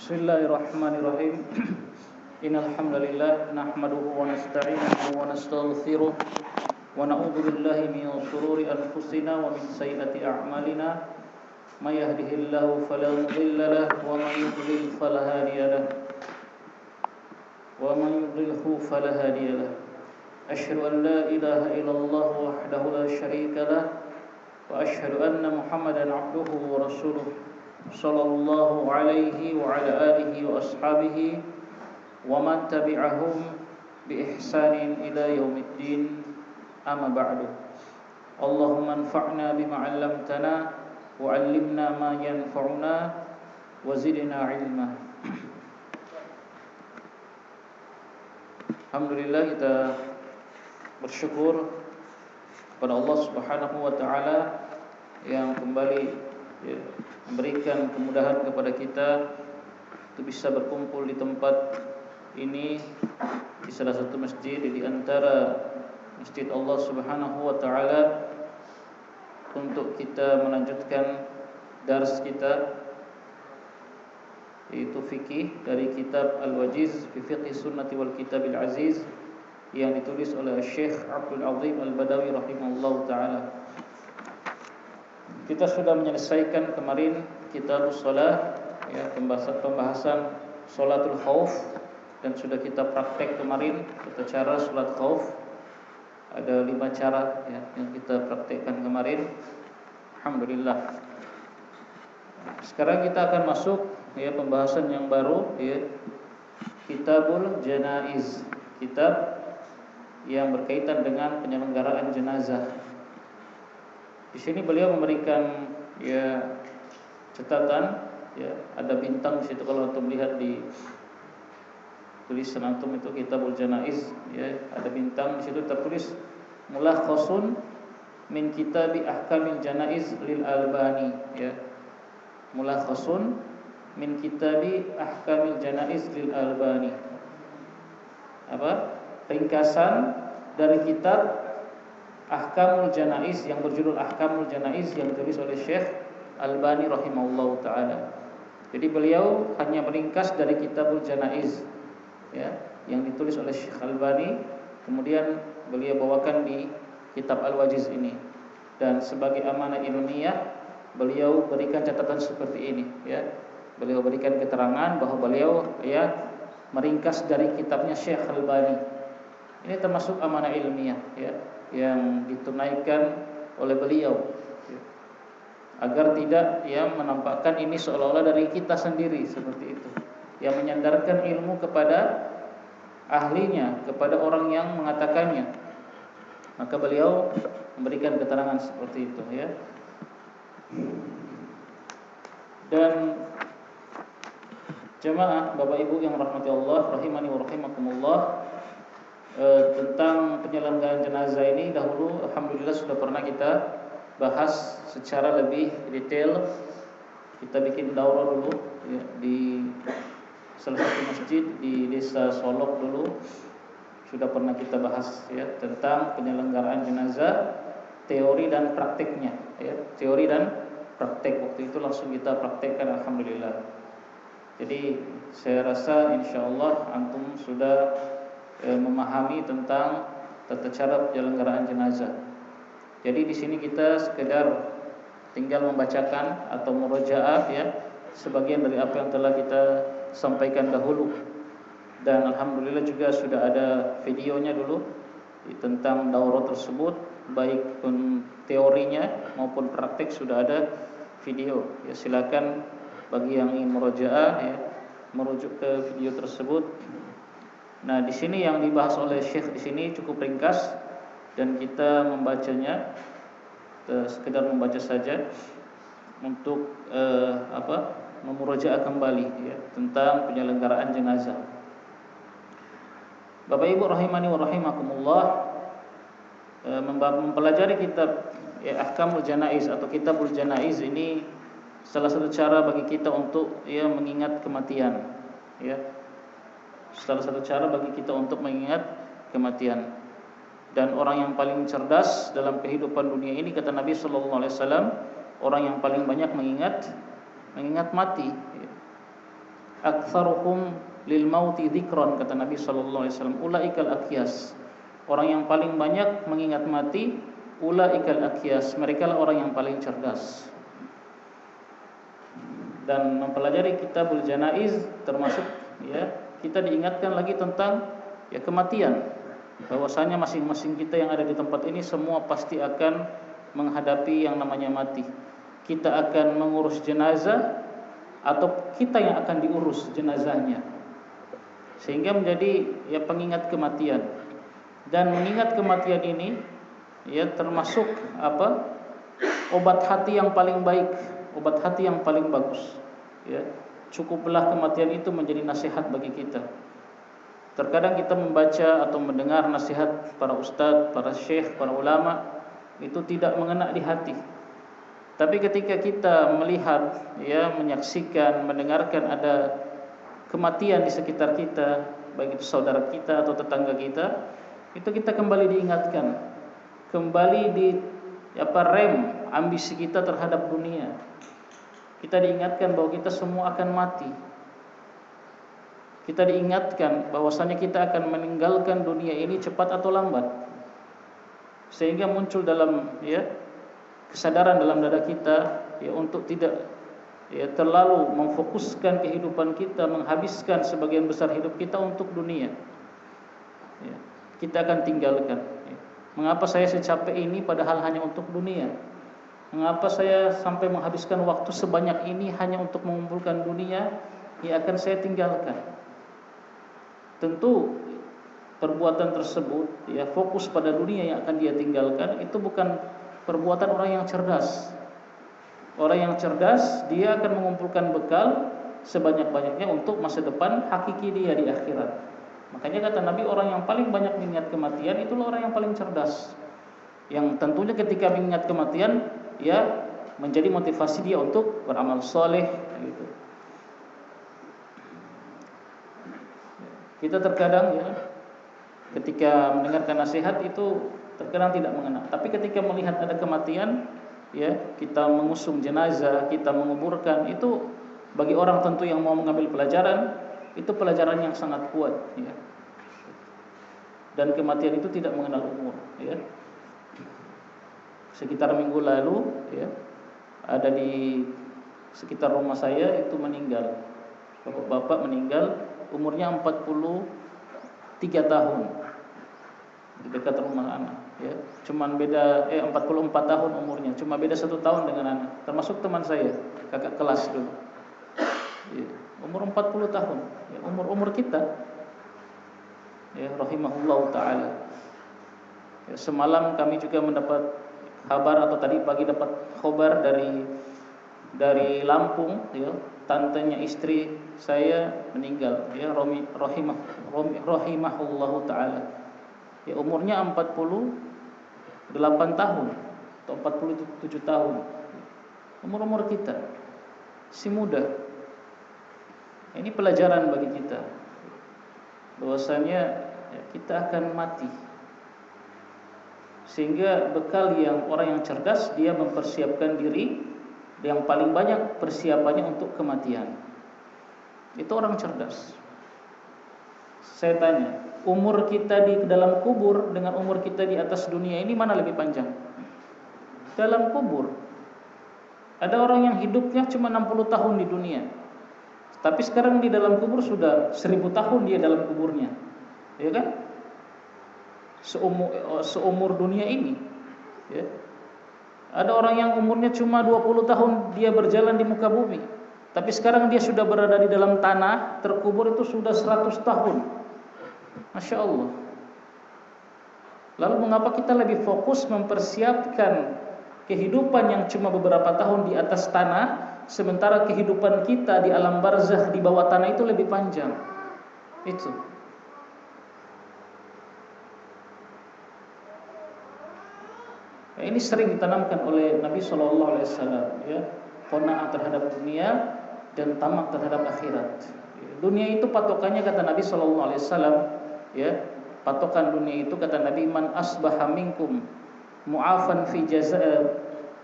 Bismillahirrahmanirrahim. Innal hamdalillah nahmaduhu wa nasta'inuhu wa nastaghfiruh wa na'udzu billahi min shururi anfusina wa min sayyiati a'malina. May yahdihillahu fala mudilla lahu wa may yudlil fala hadiya lahu. Wa may yudlilhu fala hadiya lahu. Asyhadu an la ilaha illallah wahdahu la syarika lahu wa asyhadu anna Muhammadan 'abduhu wa rasuluh. Sallallahu alaihi wa ala alihi wa ashabihi wa man tabi'ahum bi ihsanin ila yaumiddin, amma ba'du. Allahumma anfa'na bima 'allamtana wa 'allimna ma yanfa'una wa zidna 'ilma. Alhamdulillah, kita bersyukur kepada Allah Subhanahu wa taala yang kembali memberikan kemudahan kepada kita untuk bisa berkumpul di tempat ini, di salah satu masjid di antara masjid Allah Subhanahu wa taala, untuk kita melanjutkan dars kita, yaitu fikih dari kitab Al-Wajiz fi Fiqhi Sunnati wal Kitabil Aziz yang ditulis oleh Syekh Abdul Azim Al-Badawi rahimahullahu taala. Kita sudah menyelesaikan kemarin kitabus shalah, ya, pembahasan sholatul khauf, dan sudah kita praktek kemarin tata cara sholat khauf. Ada 5 cara, ya, yang kita praktekkan kemarin. Alhamdulillah. Sekarang kita akan masuk, ya, pembahasan yang baru, ya, Kitabul Janaiz, kitab yang berkaitan dengan penyelenggaraan jenazah. Di sini beliau memberikan, ya, catatan, ya, ada bintang di situ kalau antum lihat di tulisan antum itu Kitabul Janaiz, ya, ada bintang di situ tertulis mulakhasun min kitabi ahkamil janaiz lil Albani, ya. Mulakhasun min kitabi ahkamil janaiz lil Albani. Apa? Ringkasan dari kitab Ahkamul Janaiz yang berjudul Ahkamul Janaiz yang ditulis oleh Syekh Albani rahimahullahu taala. Jadi beliau hanya meringkas dari Kitabul Janaiz, ya, yang ditulis oleh Syekh Albani, kemudian beliau bawakan di kitab Al-Wajiz ini. Dan sebagai amanah ilmiah, beliau berikan catatan seperti ini, ya. Beliau berikan keterangan bahwa beliau, ya, meringkas dari kitabnya Syekh Albani. Ini termasuk amanah ilmiah, ya, yang ditunaikan oleh beliau, ya, agar tidak, ya, menampakkan ini seolah-olah dari kita sendiri seperti itu, yang menyandarkan ilmu kepada ahlinya, kepada orang yang mengatakannya. Maka beliau memberikan keterangan seperti itu, ya. Dan jemaah Bapak Ibu yang rahmati Allah rahimani wa rahimakumullah, tentang penyelenggaraan jenazah ini dahulu alhamdulillah sudah pernah kita bahas secara lebih detail. Kita bikin daurah dulu, ya, di salah satu masjid di Desa Solok dulu. Sudah pernah kita bahas, ya, tentang penyelenggaraan jenazah, teori dan prakteknya, ya. Teori dan praktek, waktu itu langsung kita praktekkan alhamdulillah. Jadi saya rasa insyaallah antum sudah memahami tentang tata cara penyelenggaraan jenazah. Jadi di sini kita sekedar tinggal membacakan atau murojaah, ya, sebagian dari apa yang telah kita sampaikan dahulu. Dan alhamdulillah juga sudah ada videonya dulu tentang daurah tersebut, baik pun teorinya maupun praktek sudah ada video. Ya, silakan bagi yang ingin murojaah, ya, merujuk ke video tersebut. Nah, di sini yang dibahas oleh Syekh di sini cukup ringkas dan kita membacanya, sekedar membaca saja untuk memurojaah kembali, ya, tentang penyelenggaraan jenazah. Bapak Ibu rahimani wa rahimakumullah, mempelajari kitab, ya, Ahkamul Janaiz atau Kitabul Janaiz ini salah satu cara bagi kita untuk, ya, mengingat kematian, ya. Salah satu cara bagi kita untuk mengingat kematian. Dan orang yang paling cerdas dalam kehidupan dunia ini, kata Nabi sallallahu alaihi wasallam, orang yang paling banyak mengingat mati. Aktsaruhum lil mauti dzikran, kata Nabi sallallahu alaihi wasallam, ulaikal aqyas. Orang yang paling banyak mengingat mati, ulaikal aqyas, mereka lah orang yang paling cerdas. Dan mempelajari kitabul janaiz termasuk ya, kita diingatkan lagi tentang ya kematian. Bahwasanya masing-masing kita yang ada di tempat ini semua pasti akan menghadapi yang namanya mati. Kita akan mengurus jenazah atau kita yang akan diurus jenazahnya. Sehingga menjadi ya pengingat kematian. Dan mengingat kematian ini ya termasuk apa? Obat hati yang paling baik, obat hati yang paling bagus. Ya, cukuplah kematian itu menjadi nasihat bagi kita. Terkadang kita membaca atau mendengar nasihat para ustadz, para syekh, para ulama itu tidak mengena di hati. Tapi ketika kita melihat, ya, menyaksikan, mendengarkan ada kematian di sekitar kita, baik itu saudara kita atau tetangga kita, itu kita kembali diingatkan, kembali di rem ambisi kita terhadap dunia. Kita diingatkan bahwa kita semua akan mati. Kita diingatkan bahwasanya kita akan meninggalkan dunia ini cepat atau lambat. Sehingga muncul dalam kesadaran dalam dada kita untuk tidak terlalu memfokuskan kehidupan kita, menghabiskan sebagian besar hidup kita untuk dunia. Kita akan tinggalkan. Mengapa saya secapek ini padahal hanya untuk dunia? Mengapa saya sampai menghabiskan waktu sebanyak ini hanya untuk mengumpulkan dunia yang akan saya tinggalkan? Tentu perbuatan tersebut fokus pada dunia yang akan dia tinggalkan, itu bukan perbuatan orang yang cerdas. Orang yang cerdas dia akan mengumpulkan bekal sebanyak-banyaknya untuk masa depan hakiki dia di akhirat. Makanya kata Nabi, orang yang paling banyak mengingat kematian itulah orang yang paling cerdas. Yang tentunya ketika mengingat kematian menjadi motivasi dia untuk beramal soleh gitu. Kita terkadang ketika mendengarkan nasihat itu terkadang tidak mengena. Tapi ketika melihat ada kematian, kita mengusung jenazah, kita menguburkan, itu bagi orang tentu yang mau mengambil pelajaran, itu pelajaran yang sangat kuat. Dan kematian itu tidak mengenal umur. Sekitar minggu lalu, ada di sekitar rumah saya itu meninggal. Bapak meninggal, umurnya 43 tahun. Di dekat rumah anak. Cuman beda 44 tahun umurnya, cuma beda 1 tahun dengan anak. Termasuk teman saya, kakak kelas dulu. Umur 40 tahun, umur kita. Rahimahullahu taala. Semalam kami juga mendapat kabar atau tadi pagi dapat kabar dari Lampung, tantenya istri saya meninggal, rahimahullahu taala. Umurnya 48 tahun atau 47 tahun. Umur kita si muda. Ini pelajaran bagi kita bahwasanya kita akan mati. Sehingga bekal yang orang yang cerdas, dia mempersiapkan diri yang paling banyak persiapannya untuk kematian. Itu orang cerdas. Saya tanya, umur kita di dalam kubur dengan umur kita di atas dunia ini mana lebih panjang? Dalam kubur. Ada orang yang hidupnya cuma 60 tahun di dunia, tapi sekarang di dalam kubur sudah 1000 tahun dia dalam kuburnya. Ya kan? Seumur dunia ini. Ada orang yang umurnya cuma 20 tahun dia berjalan di muka bumi, tapi sekarang dia sudah berada di dalam tanah, terkubur itu sudah 100 tahun. Masya Allah. Lalu mengapa kita lebih fokus mempersiapkan kehidupan yang cuma beberapa tahun di atas tanah, sementara kehidupan kita di alam barzakh di bawah tanah itu lebih panjang? Itu. Ini sering ditanamkan oleh Nabi Shallallahu Alaihi Wasallam, qanaah terhadap dunia dan tamak terhadap akhirat. Dunia itu patokannya, kata Nabi Shallallahu Alaihi Wasallam, patokan dunia itu kata Nabi, man asbaha minkum mu'afan fi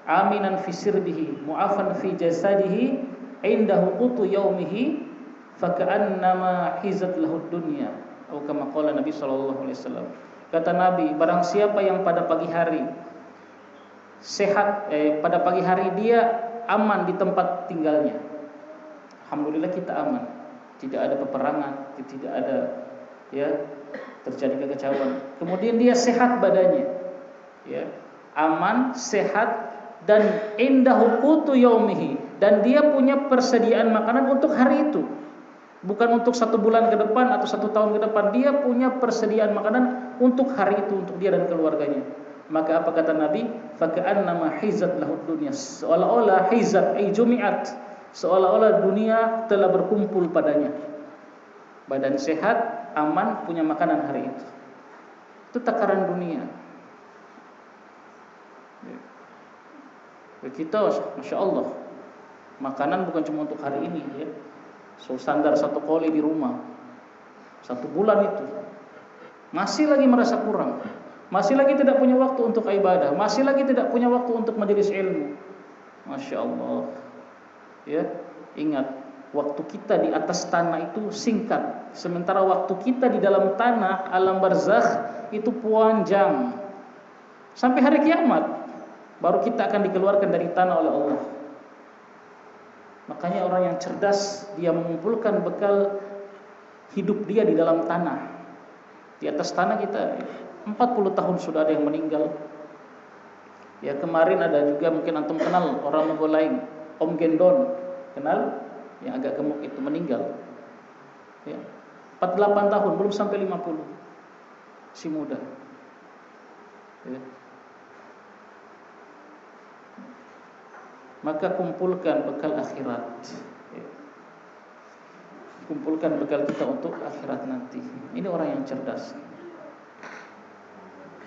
aminan fi sirbihi mu'afan fi jasadihi indahu qutu yaumihi faka'annama hizat lahud dunya, atau kama qala Nabi sallallahu alaihi wasallam. Kata Nabi, barang siapa yang pada pagi hari sehat, pada pagi hari dia aman di tempat tinggalnya. Alhamdulillah kita aman, tidak ada peperangan, tidak ada terjadi kekacauan. Kemudian dia sehat badannya, aman, sehat, dan indahu qutu yaumihi, dan dia punya persediaan makanan untuk hari itu, bukan untuk 1 bulan ke depan atau 1 tahun ke depan. Dia punya persediaan makanan untuk hari itu, untuk dia dan keluarganya. Maka apa kata Nabi? Faka'annama hizat lahud dunya, seolah-olah hizat jumi'at, seolah-olah dunia telah berkumpul padanya. Badan sehat, aman, punya makanan hari itu. Itu takaran dunia. Kita, masya Allah, makanan bukan cuma untuk hari ini, So standar 1 koli di rumah 1 bulan itu, masih lagi merasa kurang, masih lagi tidak punya waktu untuk ibadah, masih lagi tidak punya waktu untuk majelis ilmu. Masya Allah. Ingat, waktu kita di atas tanah itu singkat, sementara waktu kita di dalam tanah alam barzakh itu panjang. Sampai hari kiamat baru kita akan dikeluarkan dari tanah oleh Allah. Makanya orang yang cerdas, dia mengumpulkan bekal hidup dia di dalam tanah. Di atas tanah kita 40 tahun sudah ada yang meninggal. Kemarin ada juga, mungkin antum kenal orang Mongol lain, Om Gendon, kenal? Yang agak gemuk itu meninggal. 48 tahun, belum sampai 50, si muda. Maka kumpulkan bekal akhirat. Kumpulkan bekal kita untuk akhirat nanti. Ini orang yang cerdas,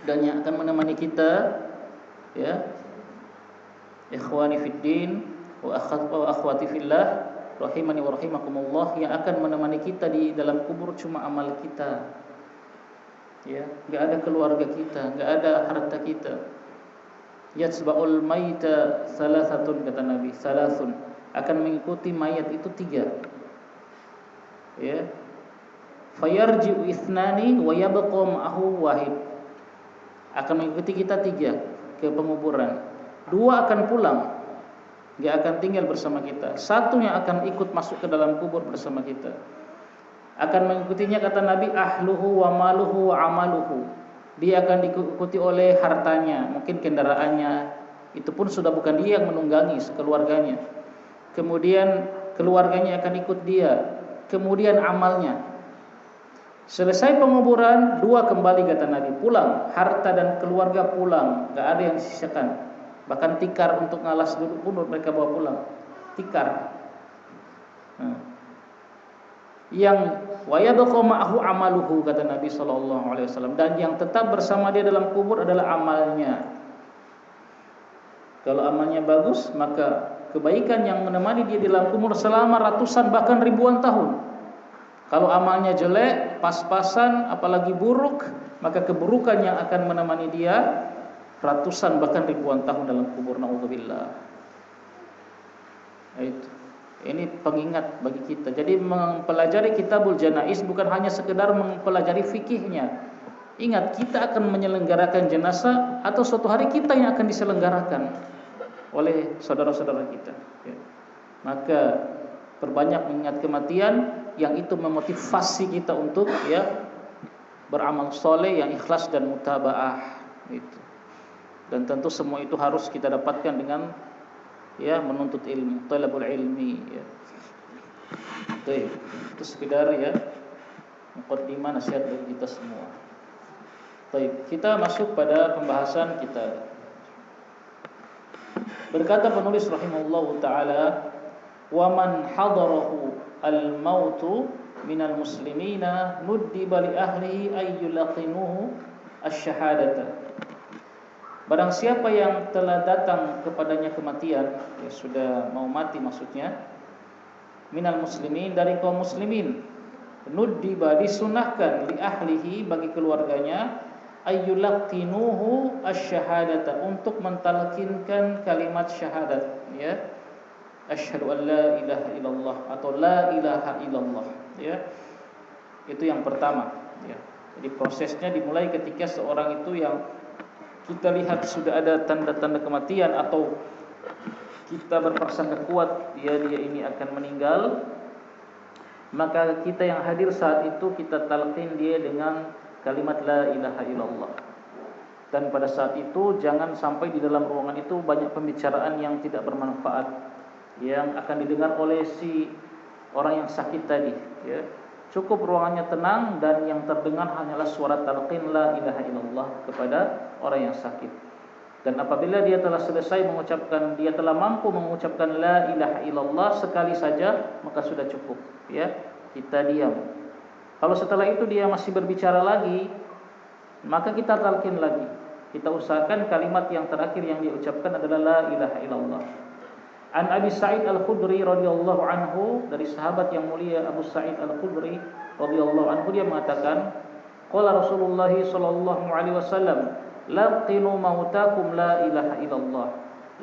dan yang akan menemani kita, ikhwani fiddin wa akhwati fillah rahimani wa rahimakumullah, yang akan menemani kita di dalam kubur cuma amal kita. Enggak ada keluarga kita, enggak ada harta kita. Yatsba'ul maita salasatun, kata Nabi, salasun, akan mengikuti mayat itu 3. Fayarji'u ithnani wa yabqa ma'ahu wahid. Akan mengikuti kita 3 ke penguburan. 2 akan pulang, enggak akan tinggal bersama kita. 1 yang akan ikut masuk ke dalam kubur bersama kita. Akan mengikutinya, kata Nabi, ahluhu wa maluhu wa amaluhu. Dia akan diikuti oleh hartanya, mungkin kendaraannya, itu pun sudah bukan dia yang menunggangi, keluarganya. Kemudian keluarganya akan ikut dia. Kemudian amalnya. Selesai penguburan, 2 kembali, kata Nabi, pulang. Harta dan keluarga pulang, gak ada yang disisakan. Bahkan tikar untuk ngalas dulu pun mereka bawa pulang. Tikar. Yang wa yabqa ma'ahu amaluhu, kata Nabi sallallahu alaihi wasallam, dan yang tetap bersama dia dalam kubur adalah amalnya. Kalau amalnya bagus, maka kebaikan yang menemani dia di dalam kubur selama ratusan bahkan ribuan tahun. Kalau amalnya jelek, pas-pasan, apalagi buruk, maka keburukan yang akan menemani dia ratusan bahkan ribuan tahun dalam kubur. Naudzubillah. Itu. Ini pengingat bagi kita. Jadi mempelajari Kitabul Janaiz bukan hanya sekedar mempelajari fikihnya. Ingat, kita akan menyelenggarakan jenazah, atau suatu hari kita yang akan diselenggarakan oleh saudara-saudara kita. Maka perbanyak mengingat kematian, yang itu memotivasi kita untuk beramal soleh yang ikhlas dan mutabaah. Dan tentu semua itu harus kita dapatkan dengan menuntut ilmu, talabul ilmi. Itu sekedar muqaddimah nasihat bagi kita semua. Kita masuk pada pembahasan kita. Berkata penulis rahimahullahu taala, wa man hadarahu al-mautu minal muslimina nuddiba li ahlihi ay yulaqinuhu asy-syahadata. Barang siapa yang telah datang kepadanya kematian, sudah mau mati maksudnya, minal muslimin, dari kaum muslimin, nuddiba, disunahkan, li ahlihi, bagi keluarganya, ayyulaqinuhu asy-syahadata, untuk mentalkinkan kalimat syahadat, asyhadu an la ilaha illallah atau la ilaha illallah, ya. Itu yang pertama, ya. Jadi prosesnya dimulai ketika seorang itu yang kita lihat sudah ada tanda-tanda kematian atau kita berprasangka kuat dia ini akan meninggal, maka kita yang hadir saat itu kita talqin dia dengan kalimat la ilaha illallah. Dan pada saat itu jangan sampai di dalam ruangan itu banyak pembicaraan yang tidak bermanfaat yang akan didengar oleh si orang yang sakit tadi, ya. Cukup ruangannya tenang dan yang terdengar hanyalah suara talqin la ilaha illallah kepada orang yang sakit. Dan apabila dia telah selesai mengucapkan, dia telah mampu mengucapkan la ilaha illallah sekali saja, maka sudah cukup, ya. Kita diam. Kalau setelah itu dia masih berbicara lagi, maka kita talqin lagi. Kita usahakan kalimat yang terakhir yang dia ucapkan adalah la ilaha illallah. An Abi Sa'id Al-Khudri radhiyallahu anhu, dari sahabat yang mulia Abu Sa'id Al-Khudri radhiyallahu anhu, dia mengatakan, qala Rasulullah sallallahu alaihi wasallam, laqinu mautakum la ilaha illallah.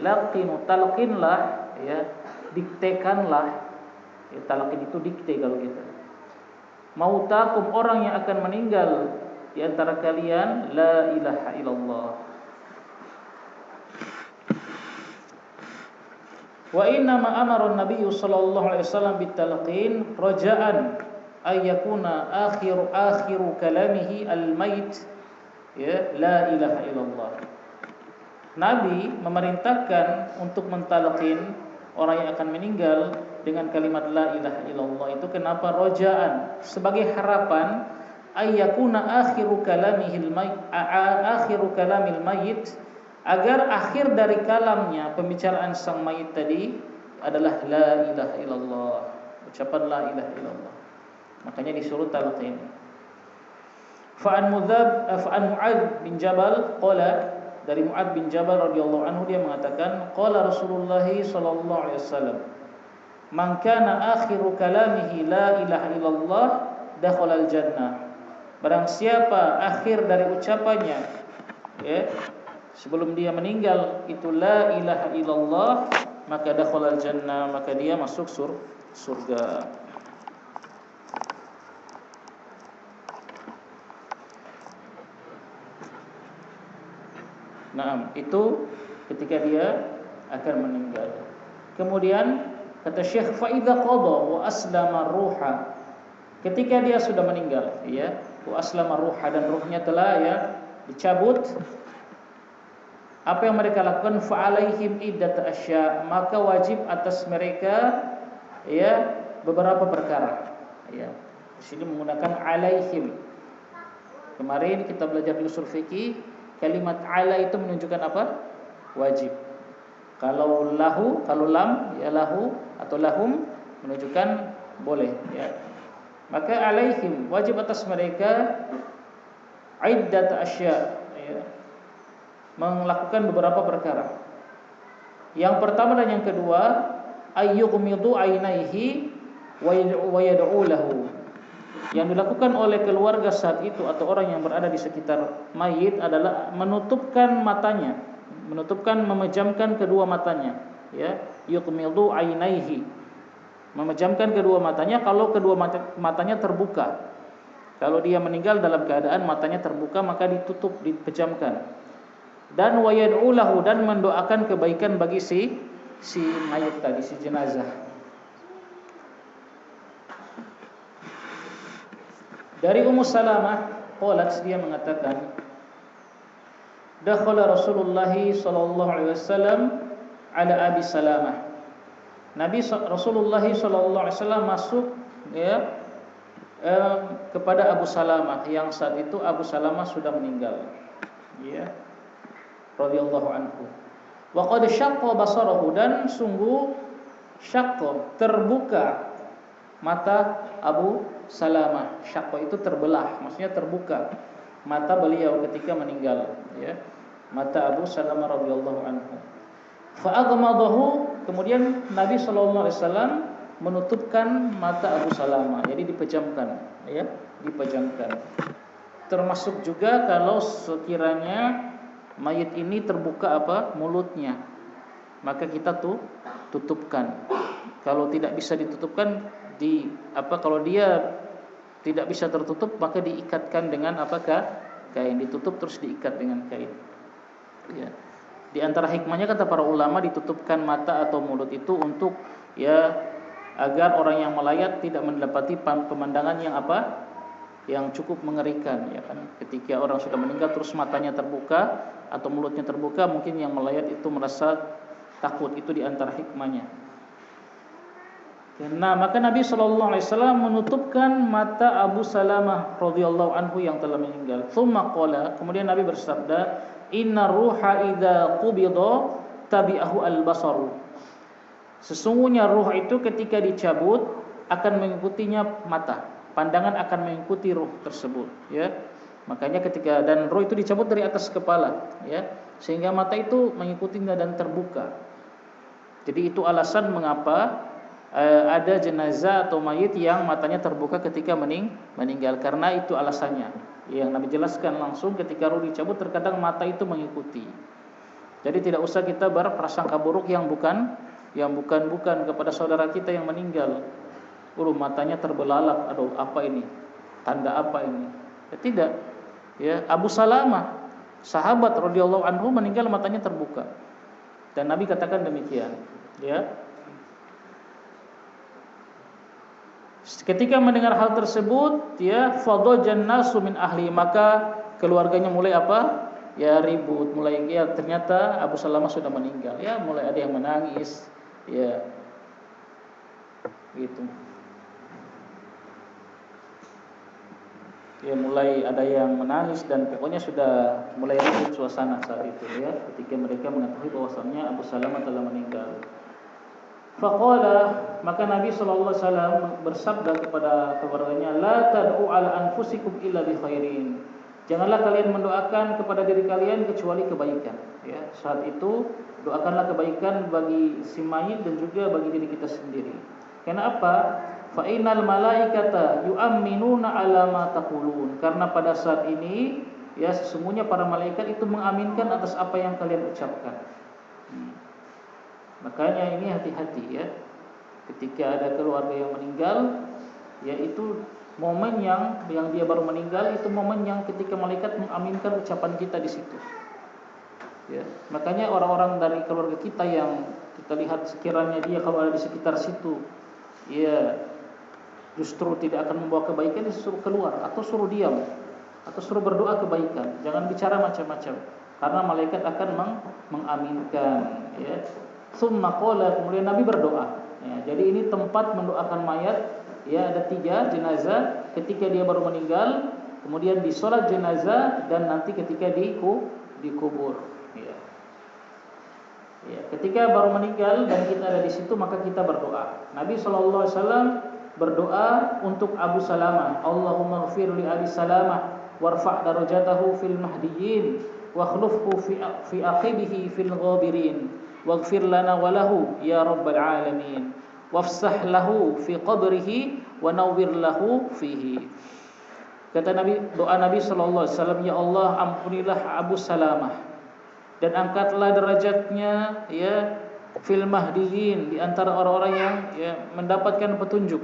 Laqinu, talqinlah, ya, diktekanlah. Ya, talqin itu dikte kalau kita. Mautakum, orang yang akan meninggal di antara kalian, la ilaha illallah. Wa inna ma amara an-nabiy sallallahu alaihi wasallam bitalqin raja'an ay yakuna akhiru kalamihi al-mayt, ya, la ilaha illallah. Nabi memerintahkan untuk mentalqin orang yang akan meninggal dengan kalimat la ilaha illallah itu kenapa? Raja'an, sebagai harapan, ay yakuna akhiru kalamihil mayt, akhiru kalamil mayit, agar akhir dari kalamnya, pembicaraan sang mayit tadi adalah la ilaha illallah, ucapan la ilaha illallah. Makanya disuruh talqin. Fa'an Mu'adz bin Jabal qala, dari Mu'adz bin Jabal radhiyallahu anhu dia mengatakan, qala Rasulullah sallallahu alaihi wasallam, man kana akhiru kalamihi la ilaha illallah dakhala al-jannah. Barang siapa akhir dari ucapannya, ya, sebelum dia meninggal itu la ilaha illallah, maka dakhalal jannah, maka dia masuk surga. Nah, itu ketika dia akan meninggal. Kemudian kata Syekh, fa idza qada wa aslama ruha, ketika dia sudah meninggal, ya, wa aslama ruha, dan ruhnya telah, ya, dicabut, apa yang mereka lakukan? Fa'alaihim iddat asya, maka wajib atas mereka, ya, beberapa perkara, ya. Di sini menggunakan alaihim. Kemarin kita belajar di usul fikih, kalimat ala itu menunjukkan apa? Wajib. Kalau lahu, kalau lam, ya, lahu atau lahum menunjukkan boleh, ya. Maka alaihim, wajib atas mereka iddat asya, ya, melakukan beberapa perkara. Yang pertama dan yang kedua, ayyughmidu ainaihi wa yad'u lahu. Yang dilakukan oleh keluarga saat itu atau orang yang berada di sekitar mayit adalah menutupkan matanya, memejamkan kedua matanya, ya, yughmidu ainaihi, memejamkan kedua matanya kalau kedua matanya terbuka. Kalau dia meninggal dalam keadaan matanya terbuka, maka ditutup, dipejamkan. Dan wayad'u lahu, dan mendoakan kebaikan bagi si mayit tadi, si jenazah. Dari Ummu Salamah qalat, dia mengatakan, dakhala Rasulullah sallallahu alaihi wasallam ala Abi Salamah. Rasulullah sallallahu alaihi wasallam masuk, ya, kepada Abu Salamah, yang saat itu Abu Salamah sudah meninggal, ya, radhiyallahu anhu. Wa qad syaqqa basarahu, dan sungguh syaqqa, terbuka mata Abu Salamah. Syaqqa itu terbelah, maksudnya terbuka mata beliau ketika meninggal, ya, mata Abu Salamah radhiyallahu anhu. Fa aghmadahu, kemudian Nabi sallallahu alaihi wasallam menutupkan mata Abu Salamah, jadi dipejamkan, ya, dipejamkan. Termasuk juga kalau sekiranya mayit ini terbuka apa? Mulutnya. maka kita tutupkan. Kalau tidak bisa ditutupkan, kalau dia tidak bisa tertutup, maka diikatkan dengan kain, ditutup terus diikat dengan kain. Ya. Di antara hikmahnya kata para ulama, ditutupkan mata atau mulut itu untuk agar orang yang melayat tidak mendapati pemandangan yang cukup mengerikan, ya kan. Ketika orang sudah meninggal terus matanya terbuka atau mulutnya terbuka, mungkin yang melayat itu merasa takut. Itu di antara hikmahnya. Nah, maka Nabi SAW menutupkan mata Abu Salamah radhiyallahu anhu yang telah meninggal. Tsumma qala, kemudian Nabi bersabda, "Inna ruha idza qubida tabi'ahu al-basaru." Sesungguhnya ruh itu ketika dicabut akan mengikutinya mata. Pandangan akan mengikuti ruh tersebut, ya. Makanya dan ruh itu dicabut dari atas kepala, ya, sehingga mata itu mengikutinya dan terbuka. Jadi itu alasan mengapa ada jenazah atau mayit yang matanya terbuka ketika meninggal, karena itu alasannya. Yang Nabi jelaskan langsung, ketika ruh dicabut terkadang mata itu mengikuti. Jadi tidak usah kita berprasangka buruk yang bukan kepada saudara kita yang meninggal. Matanya terbelalak, aduh apa ini? Tanda apa ini? Ya, tidak. Ya, Abu Salamah, sahabat radhiyallahu anhu meninggal matanya terbuka. Dan Nabi katakan demikian, ya. Ketika mendengar hal tersebut, ya, fadajan nasu min ahli, maka keluarganya mulai ya ribut, mulai ternyata Abu Salamah sudah meninggal. Ya, mulai ada yang menangis, ya. Gitu. Ya, mulai ada yang menangis dan pokoknya sudah mulai ribut suasana saat itu, ya, ketika mereka mengetahui bahwasannya Abu Salamah telah meninggal. Faqala, maka Nabi SAW bersabda kepada keluarganya, la tad'u ala anfusikum illa bi khairin. Janganlah kalian mendoakan kepada diri kalian kecuali kebaikan, ya. Saat itu doakanlah kebaikan bagi si mayit dan juga bagi diri kita sendiri. Karena apa? Fa innal malaikata yu'minuna ala ma taqulun. Karena pada saat ini, ya, sesungguhnya para malaikat itu mengaminkan atas apa yang kalian ucapkan. Makanya ini hati-hati, ya. Ketika ada keluarga yang meninggal, yaitu momen yang dia baru meninggal, itu momen yang ketika malaikat mengaminkan ucapan kita di situ. Ya, makanya orang-orang dari keluarga kita yang kita lihat sekiranya dia kalau ada di sekitar situ, ya, justru tidak akan membawa kebaikan, disuruh keluar atau suruh diam atau suruh berdoa kebaikan. Jangan bicara macam-macam, karena malaikat akan mengaminkan, ya. Tsumma qala, kemudian Nabi berdoa. Ya, jadi ini tempat mendoakan mayat. Ya, ada 3 jenazah, ketika dia baru meninggal, kemudian disolat jenazah, dan nanti ketika dikubur. Ya. Ya, ketika baru meninggal dan kita ada di situ, maka kita berdoa. Nabi SAW berdoa untuk Abu Salamah, Allahumma ighfir li Abi Salamah warfa' darajatahu fil mahdiyyin wa akhlufhu fi aqibihi fil ghabirin waghfir lana wa lahu ya rabbal alamin wafsah lahu fi qabrihi wa nawwir lahu fihi. Kata Nabi, doa Nabi sallallahu alaihi wasallam, ya Allah, ampunilah Abu Salamah dan angkatlah derajatnya, ya, fil mahdiyin, di antara orang-orang yang, ya, mendapatkan petunjuk.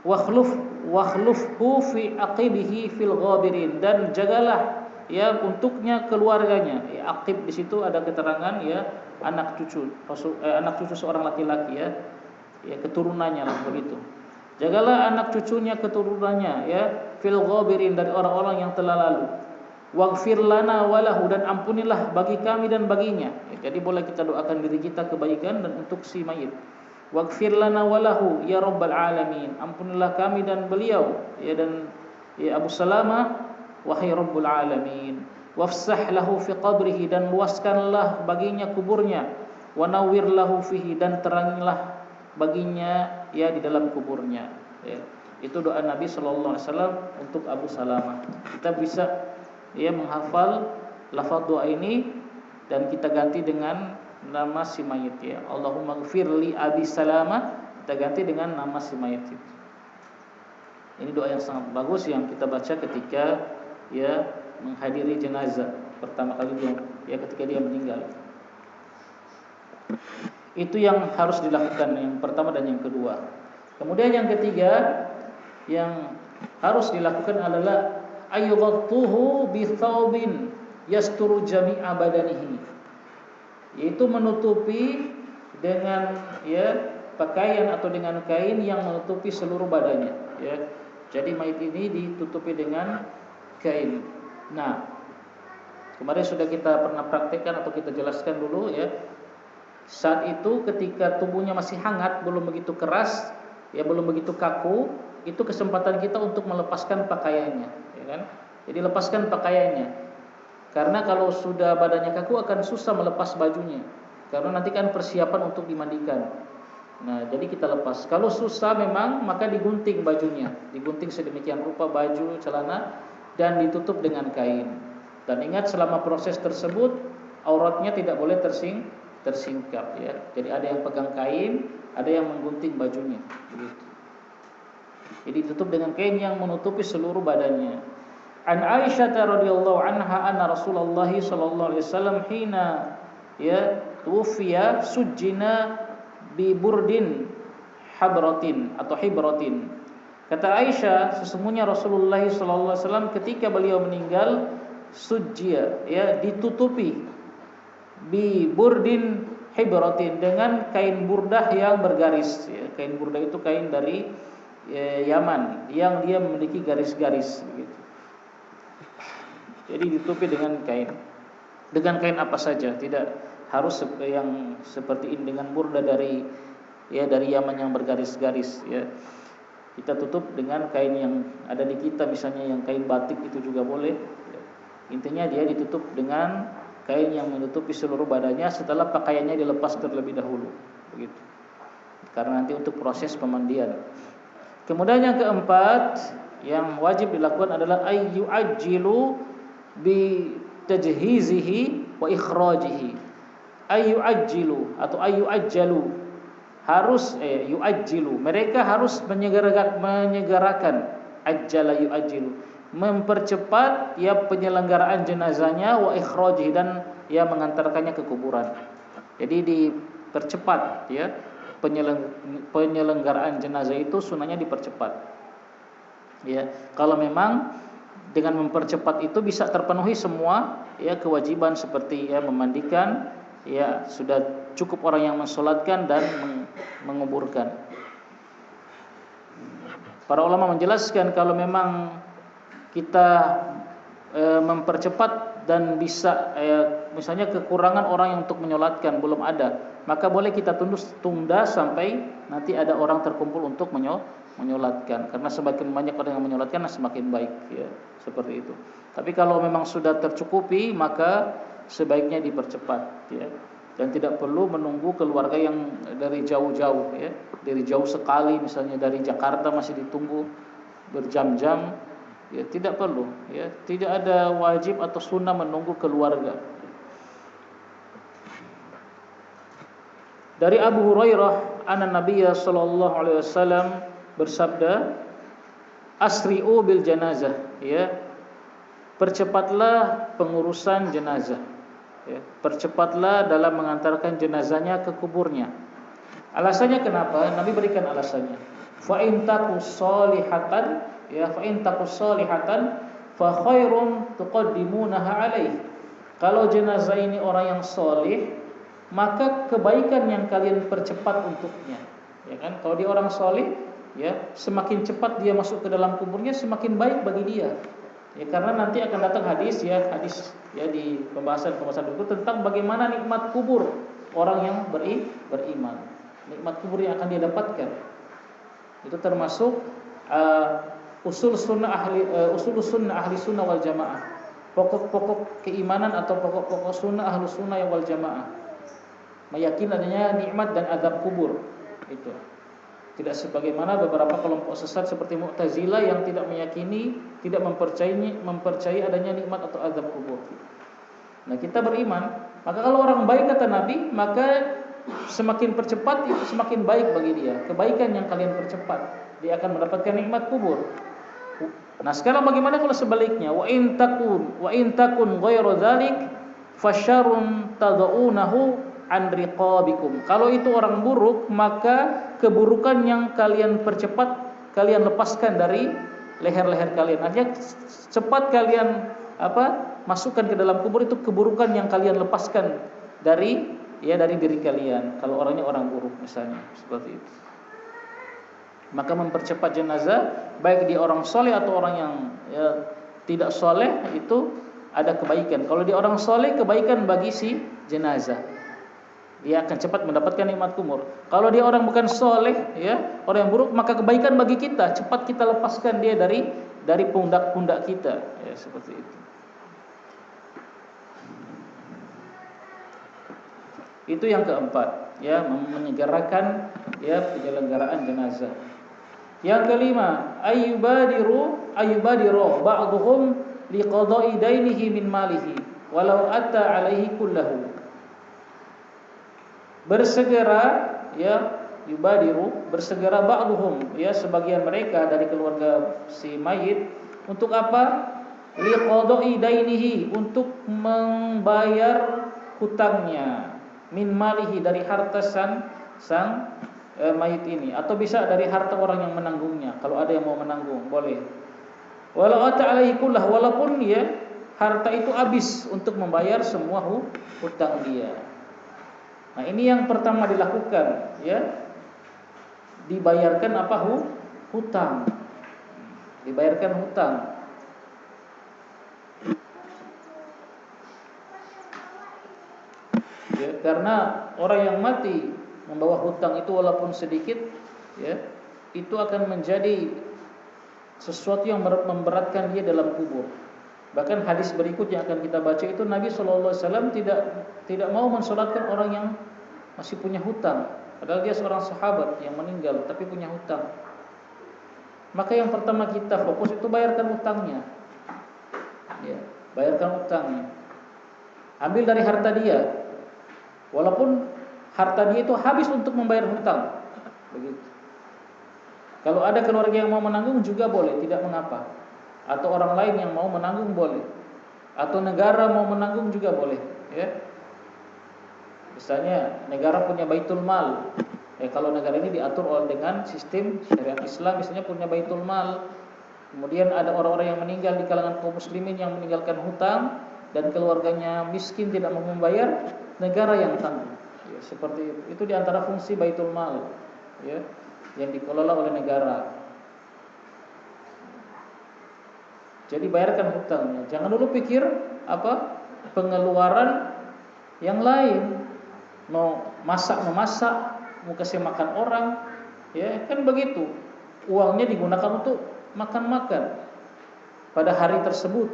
Wakhlufhu fi aqibihi fil ghabirin, dan jagalah, ya, untuknya keluarganya. Ya, aqib di situ ada keterangan, ya, anak cucu seorang laki-laki, ya. Ya, keturunannya lah begitu. Jagalah anak cucunya, keturunannya, ya, fil ghabirin, dari orang-orang yang telah lalu. Waghfir lana walahu, dan ampunilah bagi kami dan baginya. Ya, jadi boleh kita doakan diri kita kebaikan dan untuk si mayit. Waghfir lana walahu ya rabbal alamin, ampunilah kami dan beliau, ya, dan ya Abu Salamah, wahai rabbul alamin. Wafsah lahu fi qabrihi, dan luaskanlah baginya kuburnya. Wa nawwir lahu fihi, dan terangilah baginya, ya, di dalam kuburnya. Ya, itu doa Nabi sallallahu alaihi wasallam untuk Abu Salamah. Kita bisa, ya, menghafal lafaz doa ini dan kita ganti dengan nama si mayit, ya. Allahumma ighfir li Abi Salamah, kita ganti dengan nama si mayit itu. Ini doa yang sangat bagus yang kita baca ketika, ya, menghadiri jenazah pertama kali dia, ya, ketika dia meninggal. Itu yang harus dilakukan, yang pertama dan yang kedua. Kemudian yang ketiga yang harus dilakukan adalah ayyughattuhu bi thawbin yasturu jami'a badanihi, yaitu menutupi dengan pakaian atau dengan kain yang menutupi seluruh badannya, ya. Jadi mayit ini ditutupi dengan kain. Nah, kemarin sudah kita pernah praktekkan atau kita jelaskan dulu, ya. Saat itu ketika tubuhnya masih hangat, belum begitu keras, ya, belum begitu kaku, itu kesempatan kita untuk melepaskan pakaiannya, ya kan? Jadi lepaskan pakaiannya. Karena kalau sudah badannya kaku akan susah melepas bajunya. Karena nanti kan persiapan untuk dimandikan. Nah, jadi kita lepas. Kalau susah memang, maka digunting bajunya. Digunting sedemikian rupa baju, celana, dan ditutup dengan kain. Dan ingat, selama proses tersebut auratnya tidak boleh tersingkap, ya. Jadi ada yang pegang kain, ada yang menggunting bajunya, begitu. Jadi ditutup dengan kain yang menutupi seluruh badannya. An Aisyah radhiyallahu anha anna Rasulullah sallallahu alaihi wasallam hina tufiya sujjina bi burdin habratin atau hibratin. Kata Aisyah, sesungguhnya Rasulullah sallallahu alaihi wasallam ketika beliau meninggal sujjia, ditutupi bi burdin hibratin, dengan kain burdah yang bergaris, ya. Kain burdah itu kain dari Yaman yang dia memiliki garis-garis, begitu. Jadi ditutupi dengan kain. Dengan kain apa saja, tidak harus yang seperti ini dengan burdah dari Yaman yang bergaris-garis, ya. Kita tutup dengan kain yang ada di kita, misalnya yang kain batik itu juga boleh, ya. Intinya dia ditutup dengan kain yang menutupi seluruh badannya setelah pakaiannya dilepas terlebih dahulu, begitu. Karena nanti untuk proses pemandian. Kemudian yang keempat yang wajib dilakukan adalah ayyu'ajjilu bi tajhizihi wa ikhrajihi. Ayyu'ajjilu atau ayyu'ajjalu, harus yu'ajjilu, mereka harus menyegerakan, ajjala yu'ajjilu, mempercepat penyelenggaraan jenazahnya, wa ikhrajihi, dan mengantarkannya ke kuburan. Jadi dipercepat, penyelenggaraan jenazah itu sunahnya dipercepat. Ya, kalau memang dengan mempercepat itu bisa terpenuhi semua kewajiban seperti memandikan, sudah cukup orang yang mensolatkan dan menguburkan. Para ulama menjelaskan kalau memang kita mempercepat dan bisa misalnya kekurangan orang yang untuk menyolatkan belum ada, maka boleh kita tunda sampai nanti ada orang terkumpul untuk menyolatkan. Karena semakin banyak orang yang menyolatkan semakin baik, seperti itu. Tapi kalau memang sudah tercukupi, maka sebaiknya dipercepat, dan tidak perlu menunggu keluarga yang dari jauh-jauh, dari jauh sekali, misalnya dari Jakarta masih ditunggu berjam-jam, tidak perlu, tidak ada wajib atau sunnah menunggu keluarga. Dari Abu Hurairah, anna Nabiyya sallallahu alaihi wasallam bersabda, asri'u bil janazah, percepatlah pengurusan jenazah, percepatlah dalam mengantarkan jenazahnya ke kuburnya. Alasannya kenapa? Nabi berikan alasannya. Fa in taqus solihatan, fa in taqus solihatan fa khairum tuqaddimunaha alaih. Kalau jenazah ini orang yang solih, maka kebaikan yang kalian percepat untuknya, kan? Kalau dia orang solih, semakin cepat dia masuk ke dalam kuburnya semakin baik bagi dia. Karena nanti akan datang hadis di pembahasan berikut tentang bagaimana nikmat kubur orang yang beriman. Nikmat kubur yang akan dia dapatkan. Itu termasuk usul sunnah ahli sunnah wal jamaah. Pokok-pokok keimanan atau pokok-pokok sunnah ahli sunnah wal jamaah. Meyakini adanya nikmat dan azab kubur. Itu. Tidak sebagaimana beberapa kelompok sesat seperti Mu'tazilah yang tidak meyakini, tidak mempercayai adanya nikmat atau azab kubur. Nah, kita beriman, maka kalau orang baik kata Nabi, maka semakin percepat semakin baik bagi dia. Kebaikan yang kalian percepat, dia akan mendapatkan nikmat kubur. Nah, sekarang bagaimana kalau sebaliknya? Wa in takun ghairu dzalik fasyarrun tad'unahu an riqabikum. Kalau itu orang buruk, maka keburukan yang kalian percepat, kalian lepaskan dari leher-leher kalian. Artinya cepat kalian masukkan ke dalam kubur itu keburukan yang kalian lepaskan dari diri kalian. Kalau orangnya orang buruk misalnya seperti itu. Maka mempercepat jenazah, baik dia orang soleh atau orang yang tidak soleh, itu ada kebaikan. Kalau dia orang soleh, kebaikan bagi si jenazah, dia akan cepat mendapatkan nikmat kubur. Kalau dia orang bukan soleh, orang yang buruk, maka kebaikan bagi kita, cepat kita lepaskan dia dari pundak-pundak kita, seperti itu. Itu yang keempat, menyegerakan penyelenggaraan jenazah. Yang kelima, ayyubadiru ba'dhum liqada'i dainihi min malihi walau atta alaihi kullahu. Bersegera bersegera ba'dhum, sebagian mereka dari keluarga si mayit, untuk apa? Liqada'i dainihi, untuk membayar hutangnya, min malihi, dari harta sang mayit ini, atau bisa dari harta orang yang menanggungnya. Kalau ada yang mau menanggung, boleh. Walau ata alaihi kullah, walaupun harta itu habis untuk membayar semua hutang dia. Nah, ini yang pertama dilakukan, dibayarkan hutang. Dibayarkan hutang. Karena orang yang mati membawa hutang itu walaupun sedikit, itu akan menjadi sesuatu yang memberatkan dia dalam kubur. Bahkan hadis berikut yang akan kita baca itu, Nabi SAW tidak mau mensolatkan orang yang masih punya hutang, padahal dia seorang sahabat yang meninggal tapi punya hutang. Maka yang pertama kita fokus itu bayarkan hutangnya, bayarkan hutangnya. Ambil dari harta dia, walaupun harta dia itu habis untuk membayar hutang, begitu. Kalau ada keluarga yang mau menanggung juga boleh, tidak mengapa. Atau orang lain yang mau menanggung boleh. Atau negara mau menanggung juga boleh, Misalnya negara punya baitul mal. Kalau negara ini diatur dengan sistem syariat Islam, misalnya punya baitul mal. Kemudian ada orang-orang yang meninggal di kalangan kaum muslimin yang meninggalkan hutang dan keluarganya miskin tidak mau membayar, negara yang tanggung. Seperti itu di antara fungsi baitul mal, yang dikelola oleh negara. Jadi bayarkan hutangnya. Jangan dulu pikir pengeluaran yang lain, mau memasak, mau kasih makan orang, kan begitu. Uangnya digunakan untuk makan-makan pada hari tersebut.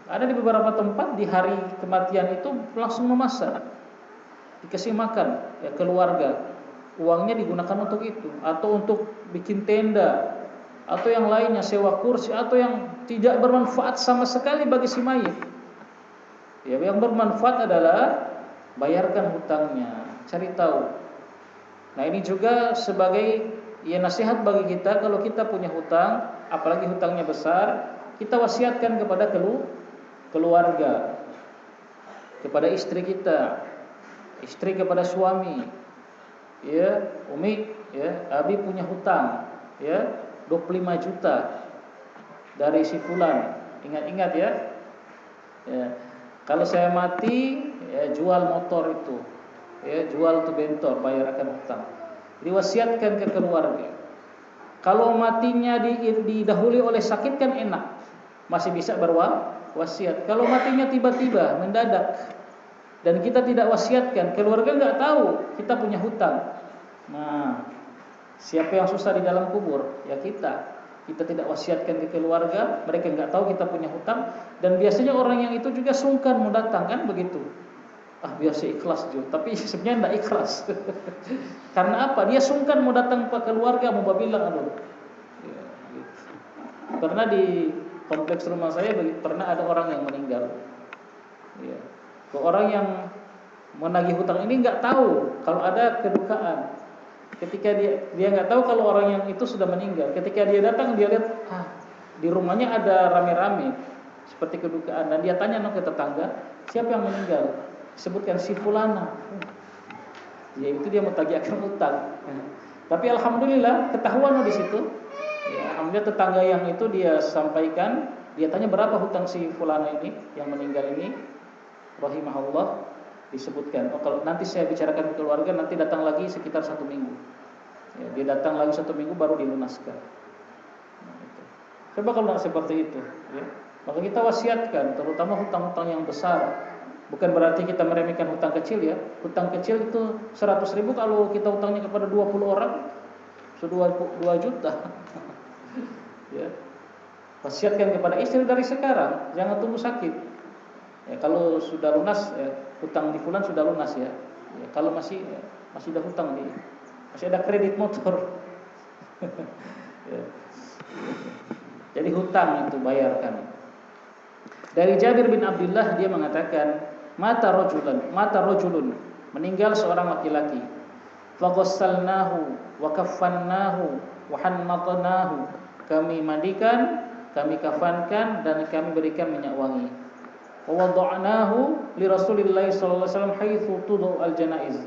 Ada di beberapa tempat di hari kematian itu langsung memasak, dikasih makan keluarga. Uangnya digunakan untuk itu, atau untuk bikin tenda, atau yang lainnya, sewa kursi, atau yang tidak bermanfaat sama sekali bagi si mayit. Yang bermanfaat adalah bayarkan hutangnya, cari tahu. Nah, ini juga sebagai nasihat bagi kita, kalau kita punya hutang, apalagi hutangnya besar, kita wasiatkan kepada keluarga, kepada istri kita, istri kepada suami. Umi, Abi punya hutang, 25 juta dari si fulan. Ingat-ingat ya. Kalau saya mati, jual motor itu, jual tuh bentor, bayarkan hutang. Diwasiatkan ke keluarga. Kalau matinya didahului oleh sakit kan enak, masih bisa berwasiat. Kalau matinya tiba-tiba mendadak dan kita tidak wasiatkan, keluarga nggak tahu kita punya hutang. Nah, siapa yang susah di dalam kubur? Ya kita tidak wasiatkan ke keluarga, mereka nggak tahu kita punya hutang, dan biasanya orang yang itu juga sungkan mau datang, kan begitu. Biasa ikhlas juga, tapi sebenarnya tidak ikhlas. Karena apa? Dia sungkan mau datang ke keluarga, mau bilang gitu. Karena di kompleks rumah saya pernah ada orang yang meninggal. Orang yang menagih hutang ini nggak tahu kalau ada kedukaan. Ketika dia nggak tahu kalau orang yang itu sudah meninggal. Ketika dia datang, dia lihat di rumahnya ada rame-rame seperti kedukaan, dan dia tanya ke tetangga, siapa yang meninggal? disebutkan si fulana. Yaitu dia mau tagihkan utang. Tapi alhamdulillah ketahuan di situ. Ya, alhamdulillah tetangga yang itu dia sampaikan, dia tanya berapa hutang si fulana ini yang meninggal ini, rahimahullah, disebutkan. Oh, kalau nanti saya bicarakan ke keluarga, nanti datang lagi sekitar 1 minggu. Ya, dia datang lagi 1 minggu baru dilunaskan. Nah, itu. Coba kalau seperti itu, ya. Maka kita wasiatkan, terutama hutang-hutang yang besar. Bukan berarti kita meremehkan hutang kecil ya. Hutang kecil itu 100.000 kalau kita hutangnya kepada 20 orang sudah 2 juta. Ya. Wasiatkan kepada istri dari sekarang, jangan tunggu sakit. Ya, kalau sudah lunas ya, hutang di fulan sudah lunas ya. Ya kalau masih ada hutang masih ada kredit motor. Ya. Jadi hutang itu bayarkan. Dari Jabir bin Abdullah dia mengatakan, mata rajulun, meninggal seorang laki-laki. Faghassalnahu wa kaffannahu wa hannatnahu. Kami mandikan, kami kafankan dan kami berikan minyak wangi. Wa wada'nahu li Rasulillah sallallahu alaihi wasallam haitsu tudau al-janaiz.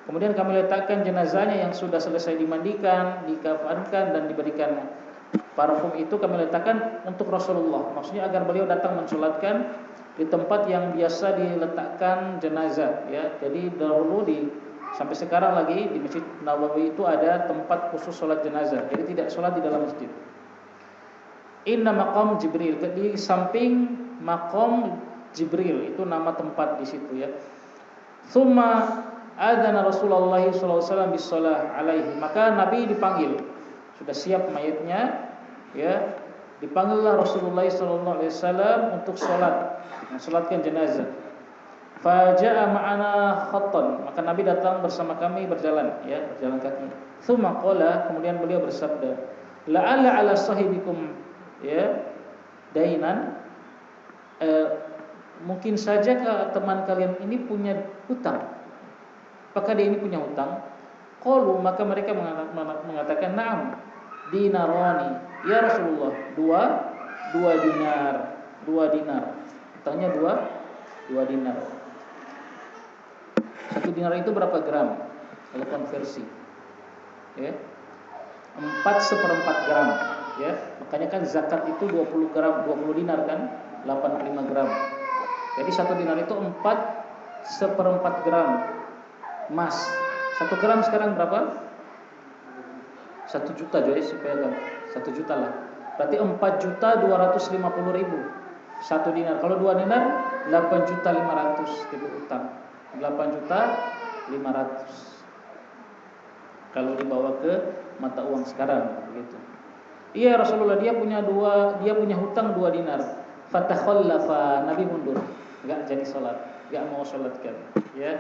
Kemudian kami letakkan jenazahnya yang sudah selesai dimandikan, dikafankan dan diberikan parfum itu kami letakkan untuk Rasulullah. Maksudnya agar beliau datang mensolatkan di tempat yang biasa diletakkan jenazah ya. Jadi dahulu sampai sekarang lagi di Masjid Nabawi itu ada tempat khusus solat jenazah. Jadi tidak solat di dalam masjid. Inna maqam Jibril, di samping maqam Jibril itu nama tempat di situ ya. Tsumma adzana Rasulullah sallallahu alaihi wasallam bis-shalah alaihi. Maka Nabi dipanggil. Sudah siap mayatnya ya. Dipanggillah Rasulullah sallallahu alaihi wasallam untuk salat, mensalatkan jenazah. Faja'a ma'ana khattan. Maka Nabi datang bersama kami berjalan ya, berjalan kaki. Tsumma qala, kemudian beliau bersabda, la'alla 'ala sahibikum ya dainan, mungkin saja teman kalian ini punya hutang. Apakah dia ini punya hutang? Qalu, maka mereka mengatakan na'am, dinarani ya Rasulullah, dua dinar. Hutangnya dua dinar. 1 dinar itu berapa gram kalau konversi? Ya. 4/4 gram ya. Makanya kan zakat itu 20 gram, 20 dinar kan 85 gram. Jadi 1 dinar itu 4/4 gram emas. 1 gram sekarang berapa? 1 juta jadi supaya kan 1 juta lah. Berarti 4.250.000 1 dinar. Kalau 2 dinar 8.500.000 itu utang. 8.500.000 kalau dibawa ke mata uang sekarang begitu. Iya Rasulullah, dia punya hutang 2 dinar. Fatakhallafa, Nabi mundur, enggak jadi salat, enggak mau salatkan, ya.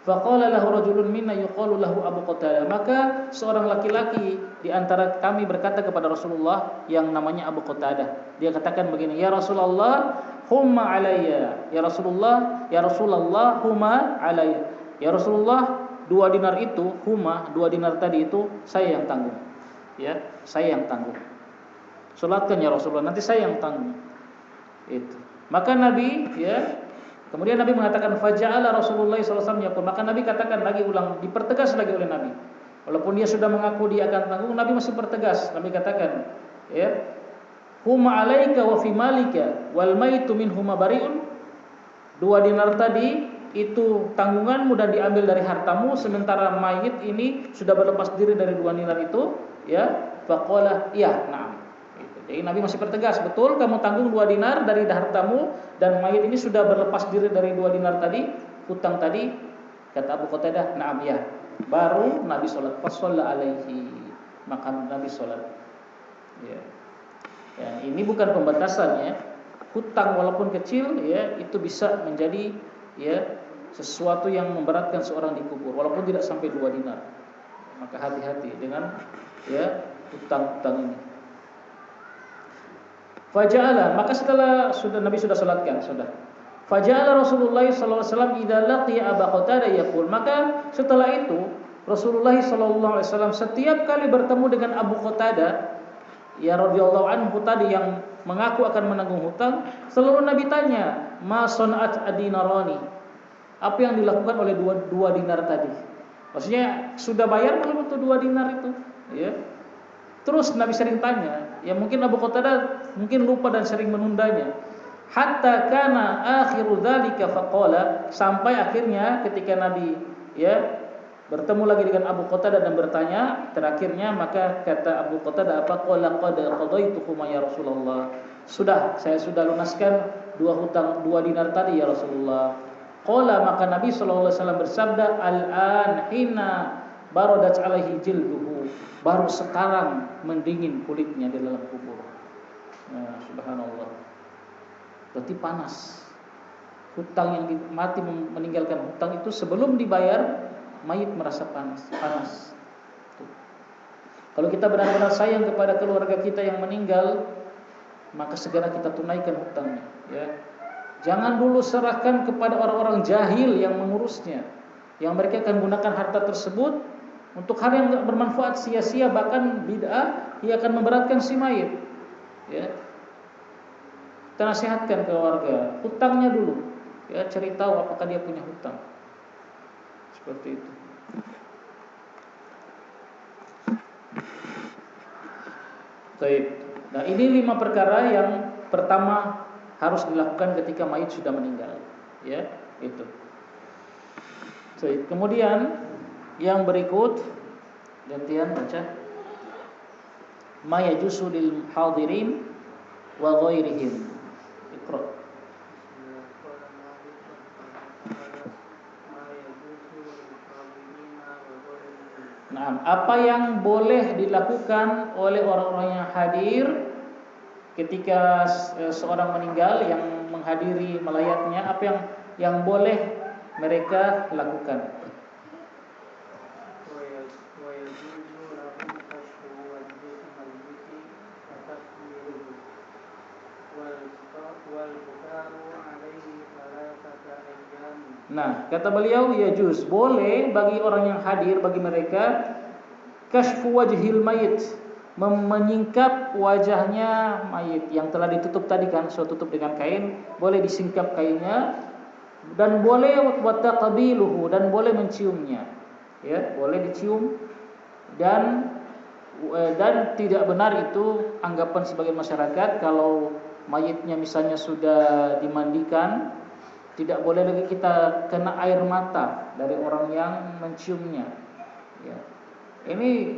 Faqala lahu rajulun minna yuqalu lahu Abu Qatadah. Maka seorang laki-laki di antara kami berkata kepada Rasulullah yang namanya Abu Qatadah. Dia katakan begini, "Ya Rasulullah, humma alayya." Ya Rasulullah, humma alayya. Ya Rasulullah, 2 dinar itu, 2 dinar tadi itu saya yang tanggung. Ya, saya yang tanggung. Salatkan ya Rasulullah, nanti saya yang tanggung. Itu. Maka Nabi ya, kemudian Nabi mengatakan faja'ala Rasulullah sallallahu alaihi wasallam yaqul. Maka Nabi katakan lagi ulang, dipertegas lagi oleh Nabi. Walaupun dia sudah mengaku dia akan tanggung, Nabi masih pertegas. Nabi katakan, ya, huma alaika wa fi malika wal maitu minhuma bari'un. 2 dinar tadi itu tanggunganmu dan diambil dari hartamu, sementara mayit ini sudah berlepas diri dari 2 dinar itu, ya. Faqala, iya, na'am. Jadi Nabi masih pertegas, betul kamu tanggung 2 dinar dari hartamu dan mayit ini sudah berlepas diri dari 2 dinar tadi, hutang tadi. Kata Abu Qatadah, na'am ya. Baru Nabi salat, fasalla alaihi. Maka Nabi salat. Ya. Ya, ini bukan pembatasan ya. Hutang walaupun kecil ya, itu bisa menjadi ya sesuatu yang memberatkan seorang dikubur walaupun tidak sampai 2 dinar. Maka hati-hati dengan ya hutang-hutang ini. Faja'ala, maka setelah Nabi sudah salatkan, sudah. Faja'ala Rasulullah sallallahu alaihi wasallam idza laqiya Abu Qatadah yaqul. Maka setelah itu Rasulullah sallallahu alaihi wasallam setiap kali bertemu dengan Abu Qatadah ya radhiyallahu anhu tadi yang mengaku akan menanggung hutang, selalu Nabi tanya, "Ma sana'at adinarani?" Apa yang dilakukan oleh dua dinar tadi? Maksudnya sudah bayar belum untuk 2 dinar itu? Ya. Terus Nabi sering tanya, ya mungkin Abu Qatadah mungkin lupa dan sering menundanya. Hatta kana akhiru dzalika faqala, sampai akhirnya ketika Nabi ya bertemu lagi dengan Abu Qatadah dan bertanya, terakhirnya maka kata Abu Qatadah apa? Qala qad qadaitukum ya Rasulullah. Saya sudah lunaskan 2 dinar tadi ya Rasulullah. Qala, maka Nabi sallallahu alaihi wasallam bersabda, al-an hina baradat alaihi jilduhu, baru sekarang mendingin kulitnya di dalam kubur. Nah, subhanallah. Berarti panas. Hutang yang mati meninggalkan hutang itu sebelum dibayar, mayit merasa panas. Tuh. Kalau kita benar-benar sayang kepada keluarga kita yang meninggal, maka segera kita tunaikan hutangnya, ya. Jangan dulu serahkan kepada orang-orang jahil yang mengurusnya, yang mereka akan gunakan harta tersebut untuk hal yang tidak bermanfaat, sia-sia, bahkan bid'ah, ia akan memberatkan si mayit. Ya. Kita nasihatkan ke warga, hutangnya dulu, ya, cari tahu apakah dia punya hutang. Seperti itu. Baik. Nah, ini 5 perkara yang pertama harus dilakukan ketika mayit sudah meninggal, ya, itu. Baik. Kemudian yang berikut, gantian baca. Ma yajusu lil hadirin wa ghairihim. Iqra. Nah, apa yang boleh dilakukan oleh orang-orang yang hadir ketika seorang meninggal, yang menghadiri melayatnya, apa yang boleh mereka lakukan? Nah, kata beliau, yajuz, boleh bagi orang yang hadir, bagi mereka, kashfu wajhil mayit, menyingkap wajahnya mayit yang telah ditutup tadi kan, sudah tutup dengan kain, boleh disingkap kainnya, dan boleh wataqabiluhu, dan boleh menciumnya, ya, boleh dicium, dan tidak benar itu anggapan sebagian masyarakat kalau mayitnya misalnya sudah dimandikan, tidak boleh lagi kita kena air mata dari orang yang menciumnya, ya. Ini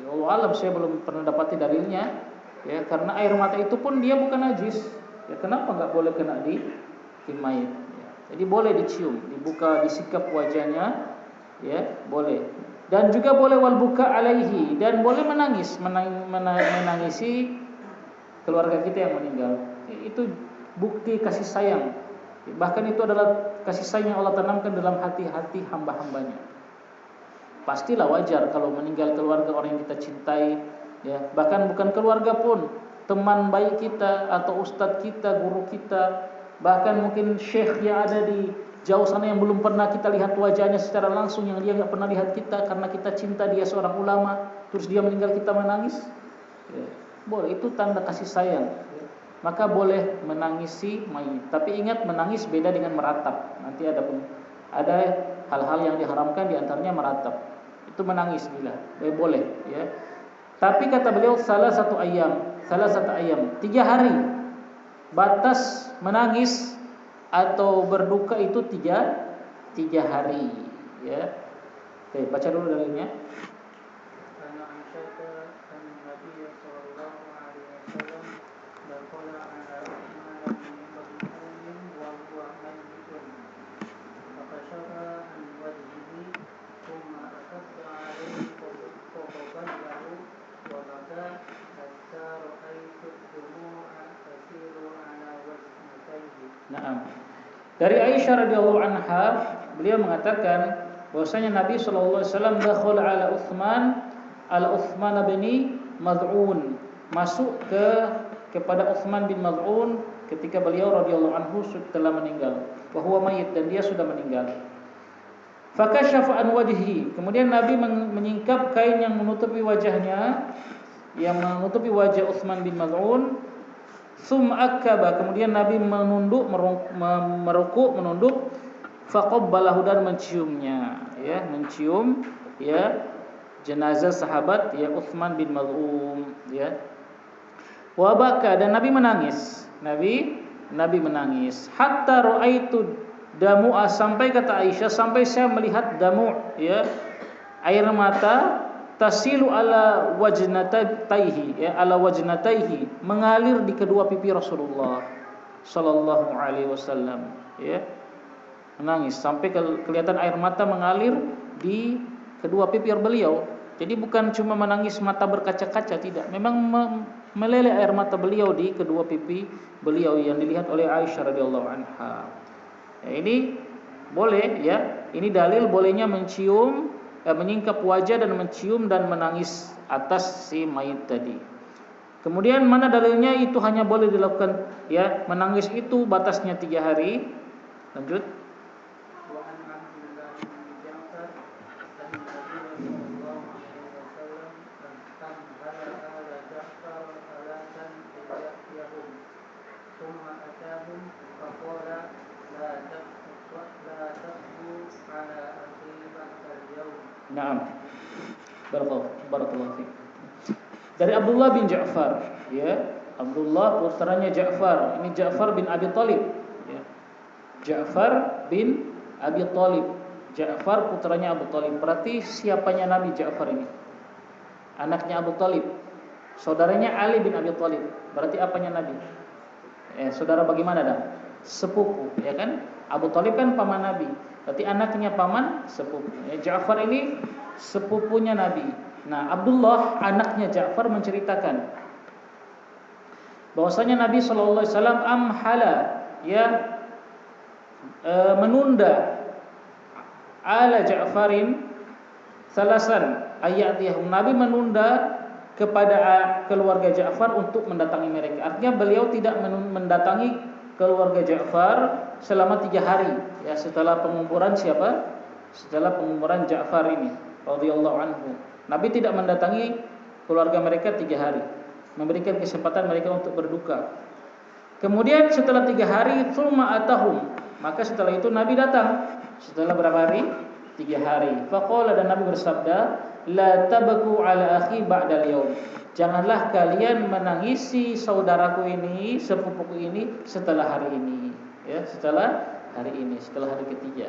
Allah alam, saya belum pernah dapati dalilnya, ya, karena air mata itu pun dia bukan najis, ya, kenapa nggak boleh kena di mayit, ya. Jadi boleh dicium, dibuka, disikap wajahnya, ya, boleh. Dan juga boleh wal buka alaihi, dan boleh menangisi keluarga kita yang meninggal. Itu bukti kasih sayang. Bahkan itu adalah kasih sayang yang Allah tanamkan dalam hati-hati hamba-hambanya. Pastilah wajar kalau meninggal keluarga orang yang kita cintai, ya. Bahkan bukan keluarga pun, teman baik kita atau ustadz kita, guru kita, bahkan mungkin syekh yang ada di jauh sana yang belum pernah kita lihat wajahnya secara langsung, yang dia nggak pernah lihat kita karena kita cinta dia seorang ulama, terus dia meninggal kita menangis, ya. Boleh, itu tanda kasih sayang, ya. Maka boleh menangisi mayit. Tapi ingat, menangis beda dengan meratap. Nanti ada hal-hal yang diharamkan, diantaranya meratap. Itu menangis bila boleh, ya. Tapi kata beliau salah satu ayam, 3 hari. Batas menangis atau berduka itu 3 hari, ya. Oke, baca dulu dalilnya. Nah, dari Aisyah radhiyallahu anha, beliau mengatakan bahwasanya Nabi sallallahu alaihi wasallam dakhala ala Utsman bin Maz'un, masuk kepada Utsman bin Maz'un ketika beliau radhiyallahu anhu telah meninggal, wa huwa mayit, dan dia sudah meninggal. Fakashafa an wajhi, kemudian Nabi menyingkap kain yang menutupi wajahnya, yang menutupi wajah Utsman bin Maz'un. Summa akaba, kemudian Nabi menunduk, merukuk, menunduk. faqabbalahu dan menciumnya, ya, mencium ya jenazah sahabat ya Utsman bin Maz'um, ya. Wa baka, dan Nabi menangis. Nabi menangis. Hatta ra'aitu damu'a, sampai kata Aisyah, sampai saya melihat damu', ya, air mata tasilu ala wajnataihi, ya, ala wajnataihi, mengalir di kedua pipi Rasulullah sallallahu alaihi wasallam, ya. Menangis sampai kelihatan air mata mengalir di kedua pipi beliau. Jadi bukan cuma menangis mata berkaca-kaca, tidak. Memang meleleh air mata beliau di kedua pipi beliau yang dilihat oleh Aisyah radhiyallahu anha. Ya, ini boleh, ya. Ini dalil bolehnya mencium, menyingkap wajah dan mencium dan menangis atas si mayit tadi. Kemudian mana dalilnya itu hanya boleh dilakukan, ya, menangis itu batasnya 3 hari. Lanjut. Naam. Barakallahu fiik. Dari Abdullah bin Ja'far, ya. Abdullah putranya Ja'far. Ini Ja'far bin Abi Thalib, ya. Ja'far bin Abi Thalib. Ja'far putranya Abu Thalib. Berarti siapanya Nabi Ja'far ini? Anaknya Abu Thalib. Saudaranya Ali bin Abi Thalib. Berarti apanya Nabi? Saudara bagaimana dah? Sepupu, ya kan? Abu Thalib kan paman Nabi. Berarti anaknya paman sepupu. Ya, Ja'far ini sepupunya Nabi. Nah, Abdullah anaknya Ja'far menceritakan bahwasanya Nabi sallallahu alaihi wasallam amhala, ya, menunda ala Ja'farin salasan ayatihum. Nabi menunda kepada keluarga Ja'far untuk mendatangi mereka. Artinya beliau tidak mendatangi keluarga Ja'far selama 3 hari, ya, setelah penguburan siapa? Setelah penguburan Ja'far ini radhiyallahu anhu. Nabi tidak mendatangi keluarga mereka 3 hari, memberikan kesempatan mereka untuk berduka. Kemudian setelah 3 hari, tsumma atahum, maka setelah itu Nabi datang. Setelah berapa hari? 3 hari. Faqala, dan Nabi bersabda, la tabku ala akhi ba'dal yaum. Janganlah kalian menangisi saudaraku ini, sepupuku ini setelah hari ini, ya, setelah hari ini, setelah hari ketiga.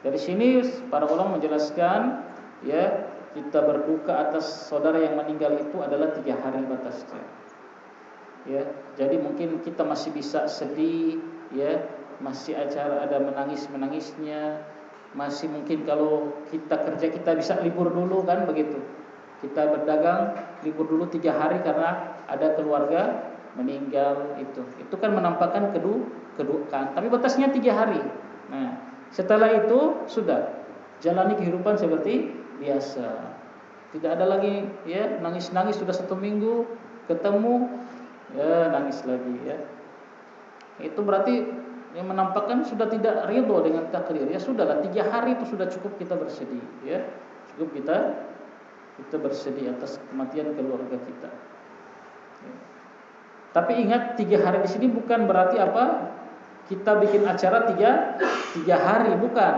Dari sini para ulama menjelaskan, ya, kita berduka atas saudara yang meninggal itu adalah 3 hari batasnya. Ya, jadi mungkin kita masih bisa sedih, ya, masih acara ada menangisnya, masih mungkin kalau kita kerja kita bisa libur dulu kan begitu. Kita berdagang libur dulu 3 hari karena ada keluarga meninggal itu. Itu kan menampakkan kedukaan. Tapi batasnya 3 hari. Nah, setelah itu sudah jalani kehidupan seperti biasa. Tidak ada lagi, ya, nangis-nangis sudah 1 minggu ketemu, ya, nangis lagi, ya. Itu berarti yang menampakkan sudah tidak ridho dengan takdir. Ya sudahlah, 3 hari itu sudah cukup kita bersedih, ya. Cukup kita bersedih atas kematian keluarga kita. Ya. Tapi ingat, 3 hari di sini bukan berarti apa? Kita bikin acara 3 hari, bukan.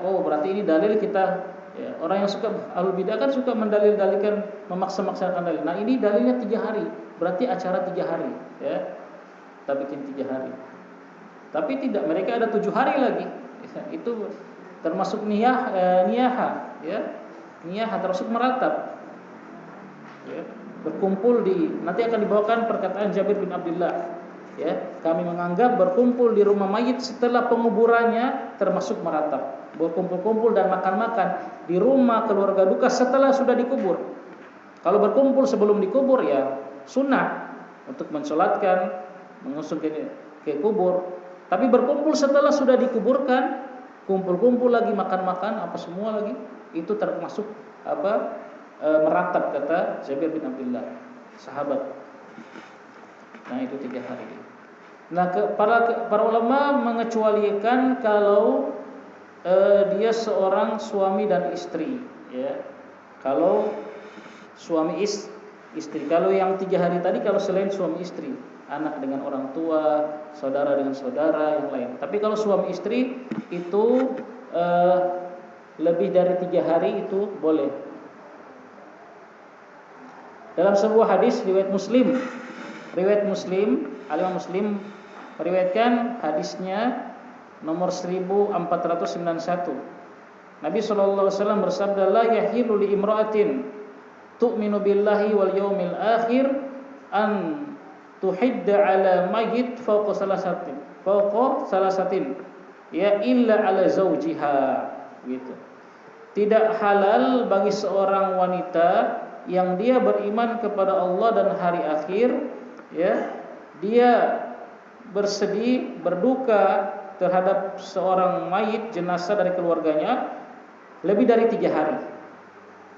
Oh, berarti ini dalil kita, ya, orang yang suka ahlul bidah kan suka mendalil-dalilkan, memaksa-maksakan dalil. Nah, ini dalilnya 3 hari. Berarti acara 3 hari, ya. Kita bikin 3 hari. Tapi tidak, mereka ada 7 hari lagi. Ya, itu termasuk niyaha, ya. Niyaha termasuk meratap. Ya, berkumpul nanti akan dibawakan perkataan Jabir bin Abdullah. Ya, kami menganggap berkumpul di rumah mayit setelah penguburannya termasuk meratap. Berkumpul-kumpul dan makan-makan di rumah keluarga duka setelah sudah dikubur. Kalau berkumpul sebelum dikubur, ya sunnah untuk mensolatkan, mengusung ke kubur. Tapi berkumpul setelah sudah dikuburkan, kumpul-kumpul lagi, makan-makan, apa semua lagi, itu termasuk meratap, kata Jabir bin Abdullah, sahabat. Nah, itu 3 hari. Nah, para ulama mengecualikan kalau dia seorang suami dan istri, ya. Kalau suami istri, kalau yang 3 hari tadi kalau selain suami istri. anak dengan orang tua, saudara dengan saudara yang lain. Tapi kalau suami istri itu lebih dari 3 hari itu boleh. Dalam sebuah hadis riwayat Muslim, Al-Imam Muslim meriwayatkan hadisnya nomor 1491. Nabi sallallahu alaihi wasallam bersabda, la yahilu li imra'atin tu'minu billahi wal yawmil akhir an tuhidda ala mayyit fawqa salasatin ya illa ala zawjiha, gitu. Tidak halal bagi seorang wanita yang dia beriman kepada Allah dan hari akhir, ya, dia bersedih, berduka terhadap seorang mayit, jenazah dari keluarganya lebih dari 3 hari.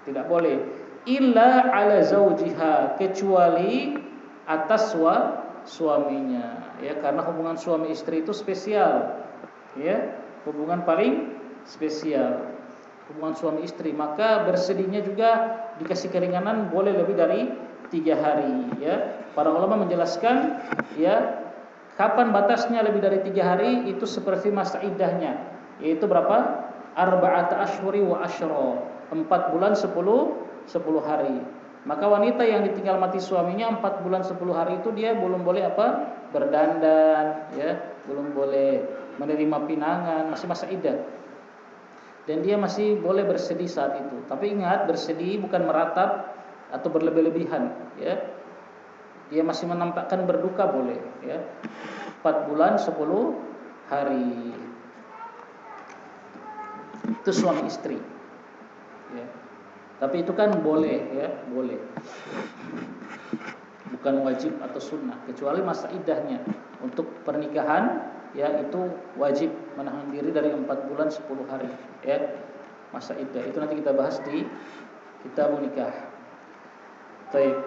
Tidak boleh. Illa ala zawjiha, kecuali atas suaminya, ya, karena hubungan suami istri itu spesial, ya, hubungan paling spesial hubungan suami istri. Maka bersedihnya juga dikasih keringanan, boleh lebih dari 3 hari, ya. Para ulama menjelaskan, ya, kapan batasnya lebih dari 3 hari itu seperti masa iddahnya, yaitu berapa? Arba'ata ashhuri wa asyra, 4 bulan 10 hari. Maka wanita yang ditinggal mati suaminya 4 bulan 10 hari itu dia belum boleh apa? Berdandan, ya, belum boleh menerima pinangan, masih masa iddah. Dan dia masih boleh bersedih saat itu. Tapi ingat, bersedih bukan meratap atau berlebih-lebihan, ya. Dia masih menampakkan berduka boleh, ya. 4 bulan 10 hari. Itu suami istri, ya. Tapi itu kan boleh, ya, boleh. Bukan wajib atau sunnah, kecuali masa iddahnya. Untuk pernikahan, ya, itu wajib menahan diri dari 4 bulan 10 hari, ya, masa iddah. Itu nanti kita bahas di kitab nikah. Baik.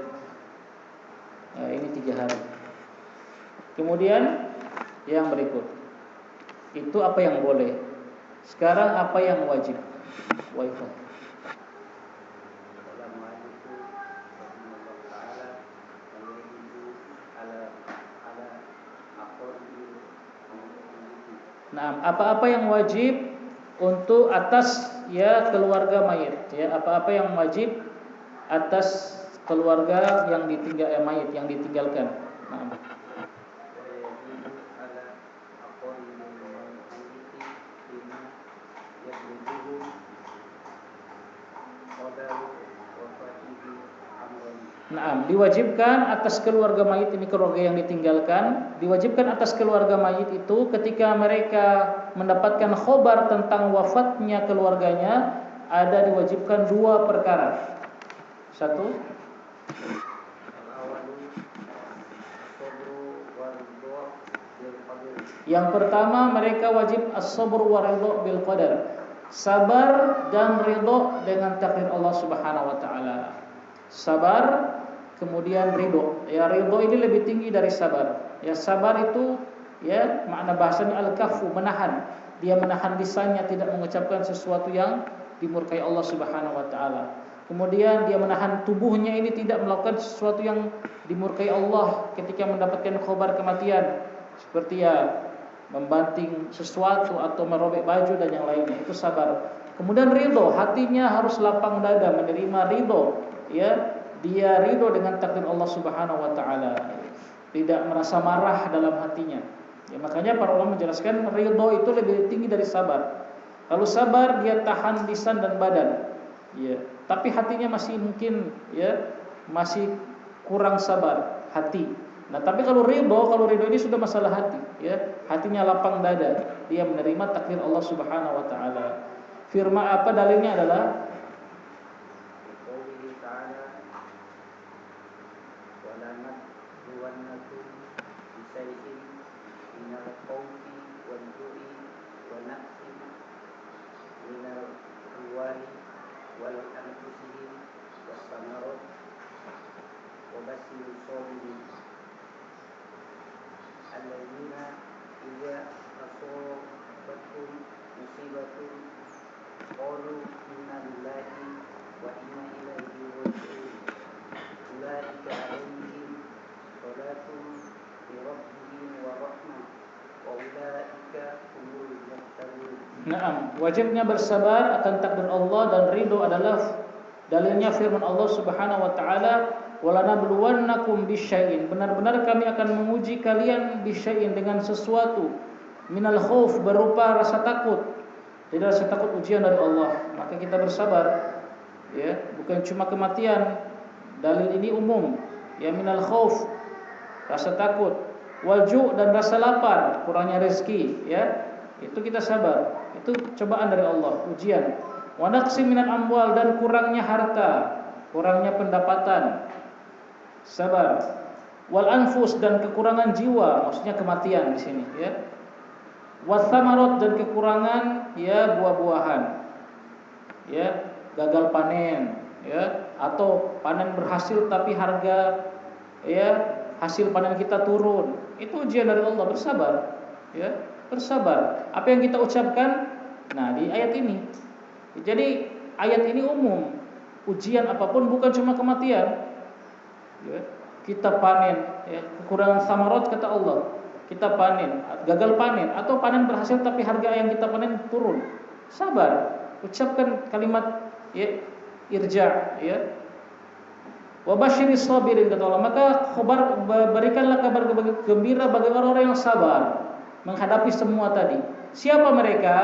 Nah, ini 3 hari. Kemudian yang berikut, itu apa yang boleh. Sekarang apa yang wajib? Wifi. Nah, apa-apa yang wajib untuk atas, ya, keluarga mayit, ya, apa-apa yang wajib atas keluarga yang ditinggal, mayit yang ditinggalkan. Nah. Nah, diwajibkan atas keluarga mayit ini, keluarga yang ditinggalkan, diwajibkan atas keluarga mayit itu ketika mereka mendapatkan khobar tentang wafatnya keluarganya, ada diwajibkan 2 perkara. 1, yang pertama mereka wajib as-sabr wa ridha bil qadar, sabar dan ridha dengan takdir Allah Subhanahu wa taala. Sabar kemudian ridho. Ya, ridho ini lebih tinggi dari sabar. Ya, sabar itu, ya, makna bahasanya al-kaffu, menahan. Dia menahan lisannya tidak mengucapkan sesuatu yang dimurkai Allah Subhanahu wa taala. Kemudian dia menahan tubuhnya ini tidak melakukan sesuatu yang dimurkai Allah ketika mendapatkan khabar kematian, seperti, ya, membanting sesuatu atau merobek baju dan yang lainnya. Itu sabar. Kemudian ridho, hatinya harus lapang dada menerima ridho, ya. Dia ridho dengan takdir Allah Subhanahu wa taala, tidak merasa marah dalam hatinya. Ya, makanya para ulama menjelaskan ridho itu lebih tinggi dari sabar. Kalau sabar dia tahan lisan dan badan, ya, tapi hatinya masih mungkin, ya, masih kurang sabar hati. Nah, tapi kalau ridho ini sudah masalah hati, ya, hatinya lapang dada, dia menerima takdir Allah Subhanahu wa taala. Firman apa dalilnya adalah Naam, wajibnya bersabar akan takdir Allah dan ridho adalah dalilnya firman Allah Subhanahu wa taala, "Walanabluwannakum bisyai'in." Benar-benar kami akan menguji kalian bisyai'in dengan sesuatu minal khauf berupa rasa takut. Jadi rasa takut ujian dari Allah, maka kita bersabar. Ya, bukan cuma kematian. Dalil ini umum. Ya, minal khauf, rasa takut, wal ju' dan rasa lapar, kurangnya rezeki, ya. Itu kita sabar. Itu cobaan dari Allah, ujian. Wa naqsi minal amwal dan kurangnya harta, kurangnya pendapatan. Sabar. Wal anfus dan kekurangan jiwa, maksudnya kematian di sini, ya. Wathamarat dan kekurangan ya buah-buahan. Ya, gagal panen, ya, atau panen berhasil tapi harga ya hasil panen kita turun. Itu ujian dari Allah, bersabar, ya. Bersabar. Apa yang kita ucapkan? Nah, di ayat ini. Jadi ayat ini umum. Ujian apapun, bukan cuma kematian. Ya. Kita panen, ya, kekurangan samarat kata Allah. Kita panen, gagal panen atau panen berhasil tapi harga yang kita panen turun. Sabar. Ucapkan kalimat ya irja, ya. Wa basyiris sabirin kata Allah. Maka berikanlah kabar gembira bagi orang-orang yang sabar menghadapi semua tadi. Siapa mereka?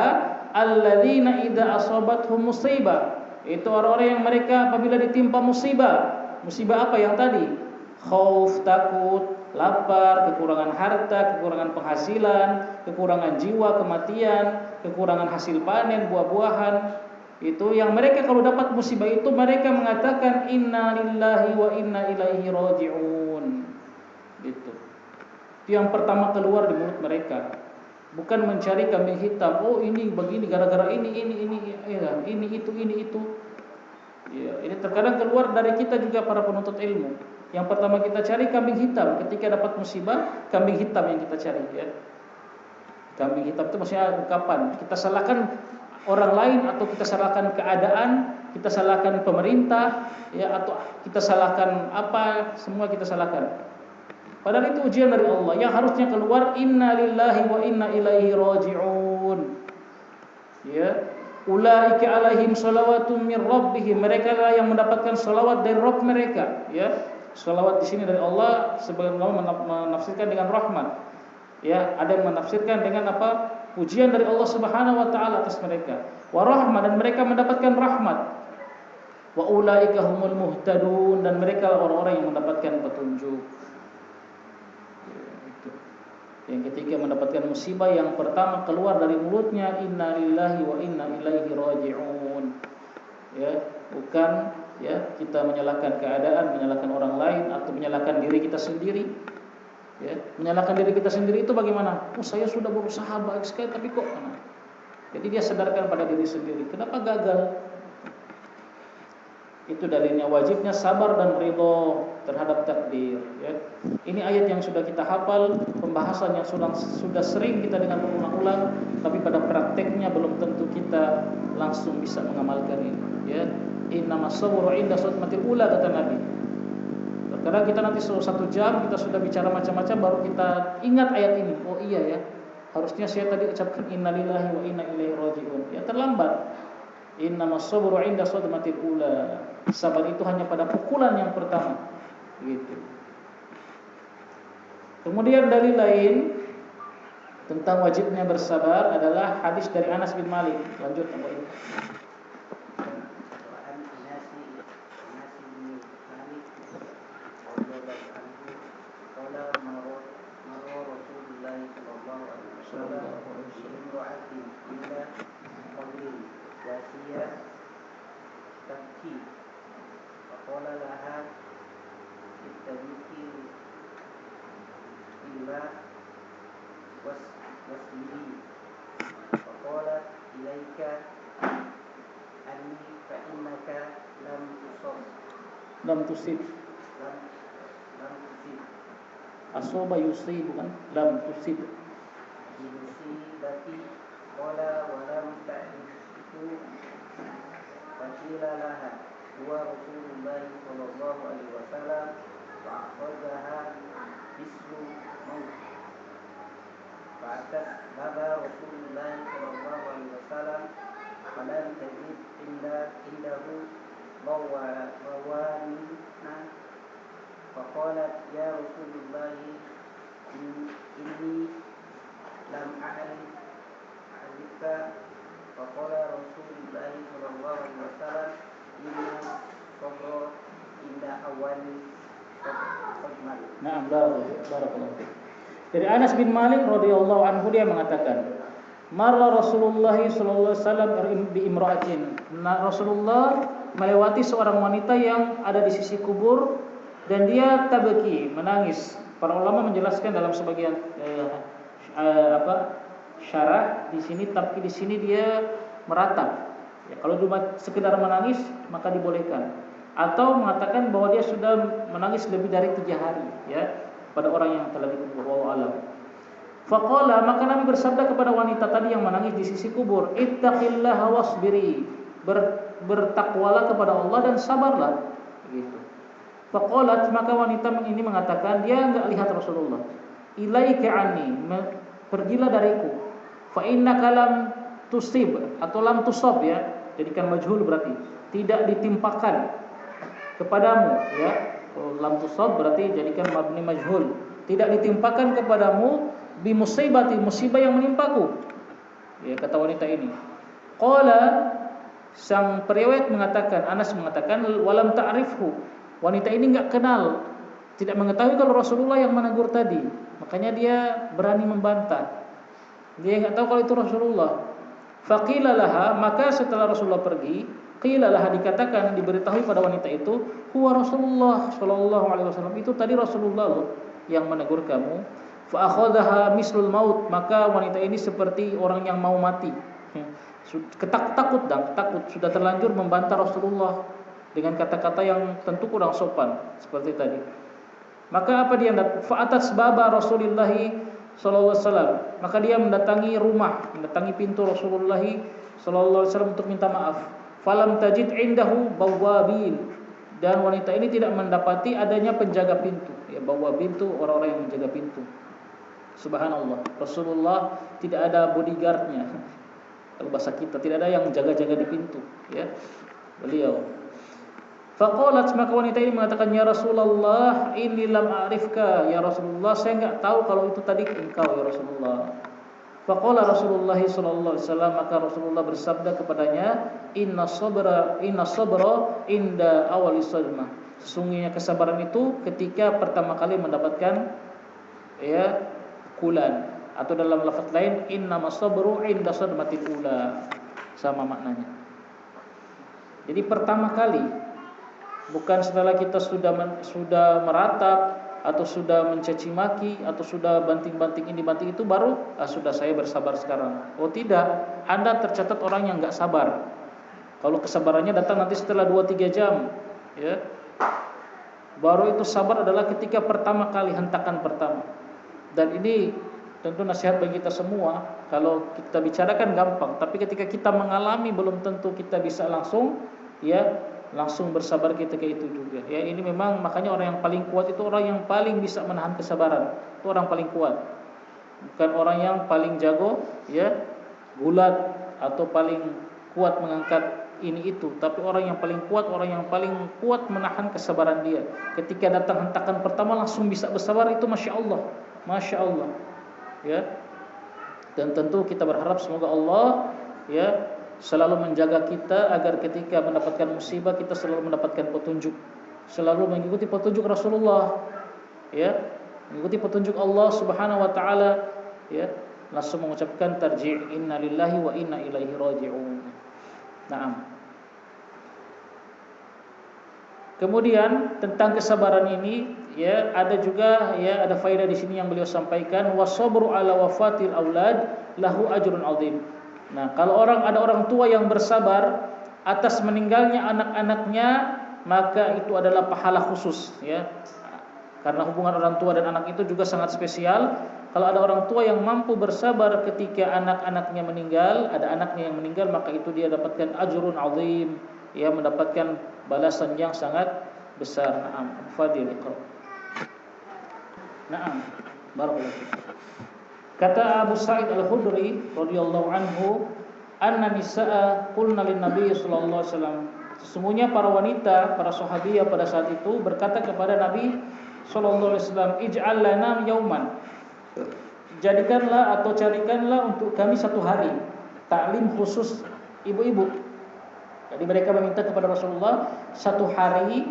Alladzina idza asabathum musibah. Itu orang-orang yang mereka apabila ditimpa musibah. Musibah apa yang tadi? Khauf, takut, lapar, kekurangan harta, kekurangan penghasilan, kekurangan jiwa, kematian, kekurangan hasil panen, buah-buahan. Itu yang mereka kalau dapat musibah itu mereka mengatakan inna lillahi wa inna ilaihi raji'un. Gitu. Itu yang pertama keluar di mulut mereka. Bukan mencari kambing hitam. Oh, ini begini gara-gara ini ya, ini itu. Ya, ini terkadang keluar dari kita juga para penuntut ilmu. Yang pertama kita cari kambing hitam ketika dapat musibah, kambing hitam yang kita cari, ya. Kambing hitam itu maksudnya ungkapan. Kita salahkan orang lain atau kita salahkan keadaan, kita salahkan pemerintah, ya, atau kita salahkan apa, semua kita salahkan. Padahal itu ujian dari Allah yang harusnya keluar inna lillahi wa inna ilaihi raji'un. Ya, ulaika alaihim shalawatun min rabbihim. Mereka lah yang mendapatkan salawat dari Rabb mereka, ya. Salawat di sini dari Allah sebagian ulama menafsirkan dengan rahmat. Ya, ada yang menafsirkan dengan apa? Pujian dari Allah Subhanahu wa taala atas mereka. Wa rahmah, dan mereka mendapatkan rahmat. Wa ulaika humul muhtadun, dan mereka orang-orang yang mendapatkan petunjuk. Yang ketika mendapatkan musibah yang pertama keluar dari mulutnya inna lillahi wa inna ilaihi raji'un. Ya, bukan ya kita menyalahkan keadaan, menyalahkan orang lain atau menyalahkan diri kita sendiri. Ya, menyalahkan diri kita sendiri itu bagaimana? Oh, saya sudah berusaha baik sekali tapi kok. Jadi dia sadarkan pada diri sendiri, kenapa gagal? Itu dalilnya wajibnya sabar dan ridho terhadap takdir, ya. Ini ayat yang sudah kita hafal, pembahasan yang sudah sering kita dengar berulang-ulang, tapi pada prakteknya belum tentu kita langsung bisa mengamalkan ini, ya. Innamas sabru 'inda sadmatil ula kata Nabi. Terkadang kita nanti 1 jam kita sudah bicara macam-macam baru kita ingat ayat ini. Oh iya ya, harusnya saya tadi ucapkan innalillahi wa inna ilaihi raji'un. Ya, terlambat. Innamas sabru 'inda sadmatil ula. Sabar itu hanya pada pukulan yang pertama. Gitu. Kemudian dalil lain tentang wajibnya bersabar adalah hadis dari Anas bin Malik. Lanjut Abu Ini. فقال لها اتبعي إلا واسمعي فقالت إليك عني فإنك لم تصب Asoba yusib bukan lam tusib. Yusibati qala wa lam ta'rifu faqila laha huwa Rasulullah sallallahu alaihi wasallam fa'akhadhaha bismu maut fa'atat baba Rasulullah sallallahu alaihi wasallam والسلام فلم تجد عنده موانئا فقالت يا رسول الله إني لم أعرفك فقال رسول الله صلى الله عليه وسلم إن الصبر عند أول صدمة. Nah, barakallahu fiik. Dari Anas bin Malik radhiyallahu anhu dia mengatakan, marra Rasulullah sallallahu alaihi wasallam bi imra'atin. Nah, Rasulullah melewati seorang wanita yang ada di sisi kubur dan dia tabaki, menangis. Para ulama menjelaskan dalam sebagian syarah di sini tabki di sini dia meratap. Ya, kalau cuma sekedar menangis maka dibolehkan. Atau mengatakan bahwa dia sudah menangis lebih dari 3 hari, ya, pada orang yang telah dikubur. Wallahu alam. Faqala, maka Nabi bersabda kepada wanita tadi yang menangis di sisi kubur, ittaqillaha wasbiri, bertakwalah kepada Allah dan sabarlah, gitu. Faqalat, maka wanita ini mengatakan, dia enggak lihat Rasulullah. Ilaika anni, pergilah dariku. Fa innaka lam tusib atau lam tusab, ya, jadikan majhul berarti tidak ditimpakan kepadamu, ya. Kalau lam tusab berarti jadikan mabni majhul, tidak ditimpakan kepadamu bi musibati, musibah yang menimpaku, ya, kata wanita ini. Qala, sang periwayat mengatakan, Anas mengatakan, walam ta'rifhu, wanita ini enggak kenal, tidak mengetahui kalau Rasulullah yang menegur tadi, makanya dia berani membantah, dia enggak tahu kalau itu Rasulullah. Faqila laha, maka setelah Rasulullah pergi, qila laha, dikatakan, diberitahui pada wanita itu, huwa Rasulullah sallallahu alaihi wasallam, itu tadi Rasulullah loh yang menegur kamu. Fa akhadhaha mislul maut, maka wanita ini seperti orang yang mau mati. Takut sudah terlanjur membantah Rasulullah dengan kata-kata yang tentu kurang sopan seperti tadi. Maka apa dia? Fa atas baba Rasulullah sallallahu alaihi wasallam, maka dia mendatangi rumah, mendatangi pintu Rasulullah sallallahu alaihi wasallam untuk minta maaf. Falam tajid indahu bawabin, dan wanita ini tidak mendapati adanya penjaga pintu. Ya, bawabin itu orang-orang yang menjaga pintu. Subhanallah, Rasulullah tidak ada bodyguardnya. Kalau bahasa kita, tidak ada yang jaga-jaga di pintu, ya, beliau. Faqalat, maka wanita ini mengatakan, ya Rasulullah, inni lam a'rifka, ya Rasulullah, saya enggak tahu kalau itu tadi engkau, ya Rasulullah. Faqala Rasulullah sallallahu alaihi wasallam, maka Rasulullah bersabda kepadanya, inna sabra inda awali sadmah, sesungguhnya kesabaran itu ketika pertama kali mendapatkan, ya, pukulan, atau dalam lafaz lain innamas sabru inda sadmatil ula, sama maknanya. Jadi pertama kali, bukan setelah kita sudah meratap atau sudah mencaci maki atau sudah banting-banting ini banting itu baru sudah saya bersabar sekarang. Oh tidak, Anda tercatat orang yang enggak sabar. Kalau kesabarannya datang nanti setelah 2-3 jam, ya. Baru itu sabar adalah ketika pertama kali, hentakan pertama. Dan ini tentu nasihat bagi kita semua. Kalau kita bicarakan gampang, tapi ketika kita mengalami belum tentu kita bisa langsung, ya, langsung bersabar ketika itu juga. Ya, ini memang makanya orang yang paling kuat itu orang yang paling bisa menahan kesabaran. Itu orang paling kuat. Bukan orang yang paling jago, ya, gulat atau paling kuat mengangkat ini itu, tapi orang yang paling kuat, orang yang paling kuat menahan kesabaran dia. Ketika datang hentakan pertama langsung bisa bersabar, itu Masya Allah, Masya Allah, ya. Dan tentu kita berharap semoga Allah, ya, selalu menjaga kita agar ketika mendapatkan musibah kita selalu mendapatkan petunjuk, selalu mengikuti petunjuk Rasulullah, ya, mengikuti petunjuk Allah Subhanahu wa taala, ya, langsung mengucapkan tarji' inna lillahi wa inna ilaihi raji'un. Naam. Kemudian tentang kesabaran ini, ya, ada juga, ya, ada faedah di sini yang beliau sampaikan, wasabru ala wafatil aulad lahu ajrun azim. Nah, kalau ada orang tua yang bersabar atas meninggalnya anak-anaknya, maka itu adalah pahala khusus, ya. Karena hubungan orang tua dan anak itu juga sangat spesial. Kalau ada orang tua yang mampu bersabar ketika anak-anaknya meninggal, ada anaknya yang meninggal, maka itu dia dapatkan ajrun azim, ya, mendapatkan balasan yang sangat besar. Naam, fadil. Naam, barakallahu fiik. Kata Abu Sa'id Al-Khudri radhiyallahu anhu, anna nisaa qulna lin nabi sallallahu alaihi wasallam, sesungguhnya para wanita, para sahabiyah pada saat itu berkata kepada Nabi sallallahu alaihi wasallam, ij'al lana yauman, jadikanlah atau carikanlah untuk kami satu hari taklim khusus ibu-ibu. Jadi mereka meminta kepada Rasulullah satu hari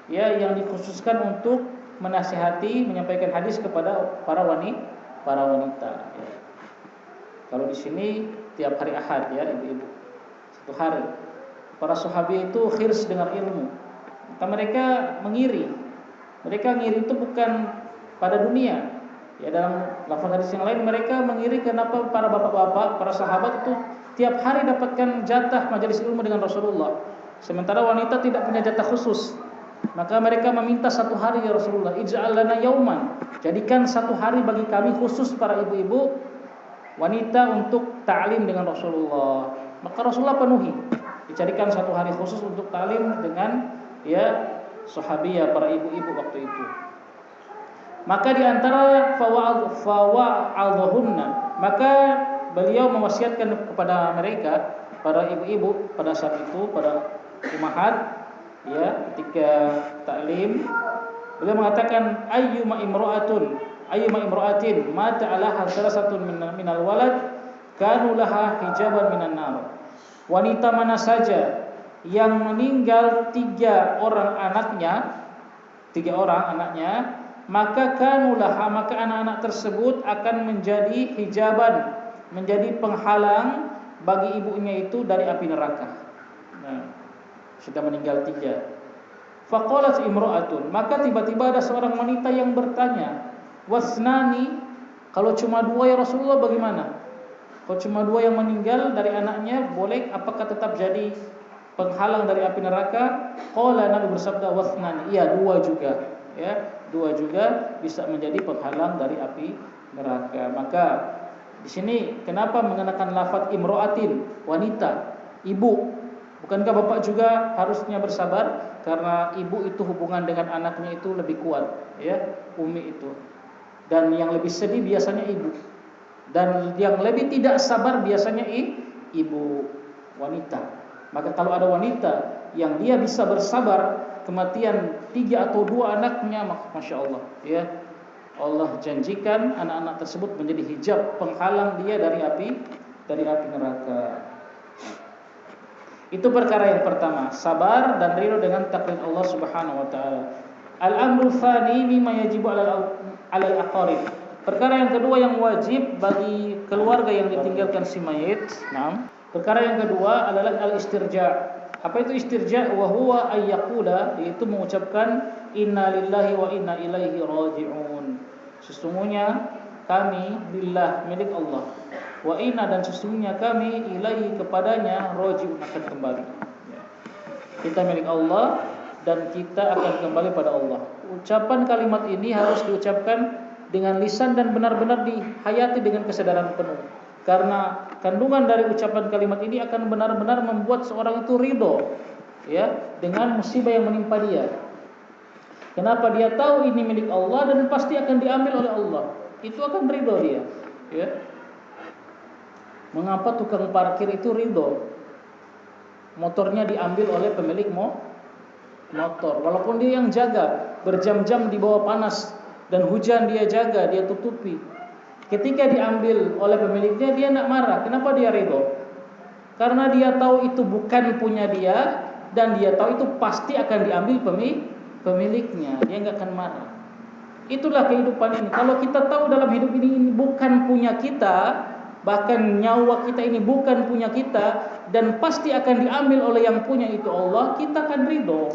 ya yang dikhususkan untuk menasihati, menyampaikan hadis kepada para wanita ya. Kalau di sini tiap hari Ahad ya ibu-ibu, satu hari. Para sahabat itu khirs dengan ilmu. Maka mereka mengiri. Mereka ngiri itu bukan pada dunia. Ya, dalam lafaz hadis yang lain mereka mengiri kenapa para bapak-bapak, para sahabat itu tiap hari dapatkan jatah majelis ilmu dengan Rasulullah. Sementara wanita tidak punya jatah khusus. Maka mereka meminta satu hari ya Rasulullah, ij'al lana yauman. Jadikan satu hari bagi kami khusus para ibu-ibu wanita untuk ta'lim dengan Rasulullah. Maka Rasulullah penuhi. Dicarikan satu hari khusus untuk ta'lim dengan ya sahabiyah, para ibu-ibu waktu itu. Maka di antara fawa'adhunna, maka beliau mewasiatkan kepada mereka, para ibu-ibu pada saat itu, pada ummahat ya, ketika ta'lim, beliau mengatakan ayyuma imra'atin mata alaha salasatun minal walad kanu laha hijaban minan nar. Wanita mana saja yang meninggal tiga orang anaknya, maka kanulaha, maka anak-anak tersebut akan menjadi hijaban, menjadi penghalang bagi ibunya itu dari api neraka. Nah, sudah meninggal tiga. Faqalat imra'atun, maka tiba-tiba ada seorang wanita yang bertanya, wasnani, kalau cuma dua ya Rasulullah bagaimana? Kalau cuma dua yang meninggal dari anaknya boleh, apakah tetap jadi penghalang dari api neraka? Qala, Nabi bersabda, wasnani, iya dua juga ya, dua juga bisa menjadi penghalang dari api neraka. Maka di sini kenapa mengenakan lafaz imro'atin, wanita, ibu? Bukankah bapak juga harusnya bersabar? Karena ibu itu hubungan dengan anaknya itu lebih kuat ya, umi itu. Dan yang lebih sedih biasanya ibu. Dan yang lebih tidak sabar biasanya ibu, wanita. Maka kalau ada wanita yang dia bisa bersabar kematian tiga atau dua anaknya, masya Allah ya, Allah janjikan anak-anak tersebut menjadi hijab, penghalang dia dari api neraka. Itu perkara yang pertama, sabar dan ridho dengan takdir Allah Subhanahu wa taala. Al-amru tsani mimma yajibu 'alal aqarib. Perkara yang kedua yang wajib bagi keluarga yang ditinggalkan si mayit. Nah, perkara yang kedua adalah al-istirja'. Apa itu istirja'? Wa huwa ayyaqula, yaitu mengucapkan inna lillahi wa inna ilaihi raji'un. Sesungguhnya kami billah, milik Allah, wa inna, dan sesungguhnya kami ilaihi, kepadanya, raji'un, akan kembali. Kita milik Allah dan kita akan kembali pada Allah. Ucapan kalimat ini harus diucapkan dengan lisan dan benar-benar dihayati dengan kesadaran penuh. Karena kandungan dari ucapan kalimat ini akan benar-benar membuat seorang itu ridho ya dengan musibah yang menimpa dia. Kenapa? Dia tahu ini milik Allah dan pasti akan diambil oleh Allah. Itu akan ridho dia ya. Mengapa tukang parkir itu ridho motornya diambil oleh pemilik motor, walaupun dia yang jaga berjam-jam di bawah panas dan hujan, dia jaga, dia tutupi. Ketika diambil oleh pemiliknya, dia tidak marah. Kenapa dia ridho? Karena dia tahu itu bukan punya dia, dan dia tahu itu pasti akan diambil pemiliknya. Dia nggak akan marah. Itulah kehidupan ini. Kalau kita tahu dalam hidup ini bukan punya kita, bahkan nyawa kita ini bukan punya kita, dan pasti akan diambil oleh yang punya itu Allah, kita akan ridho.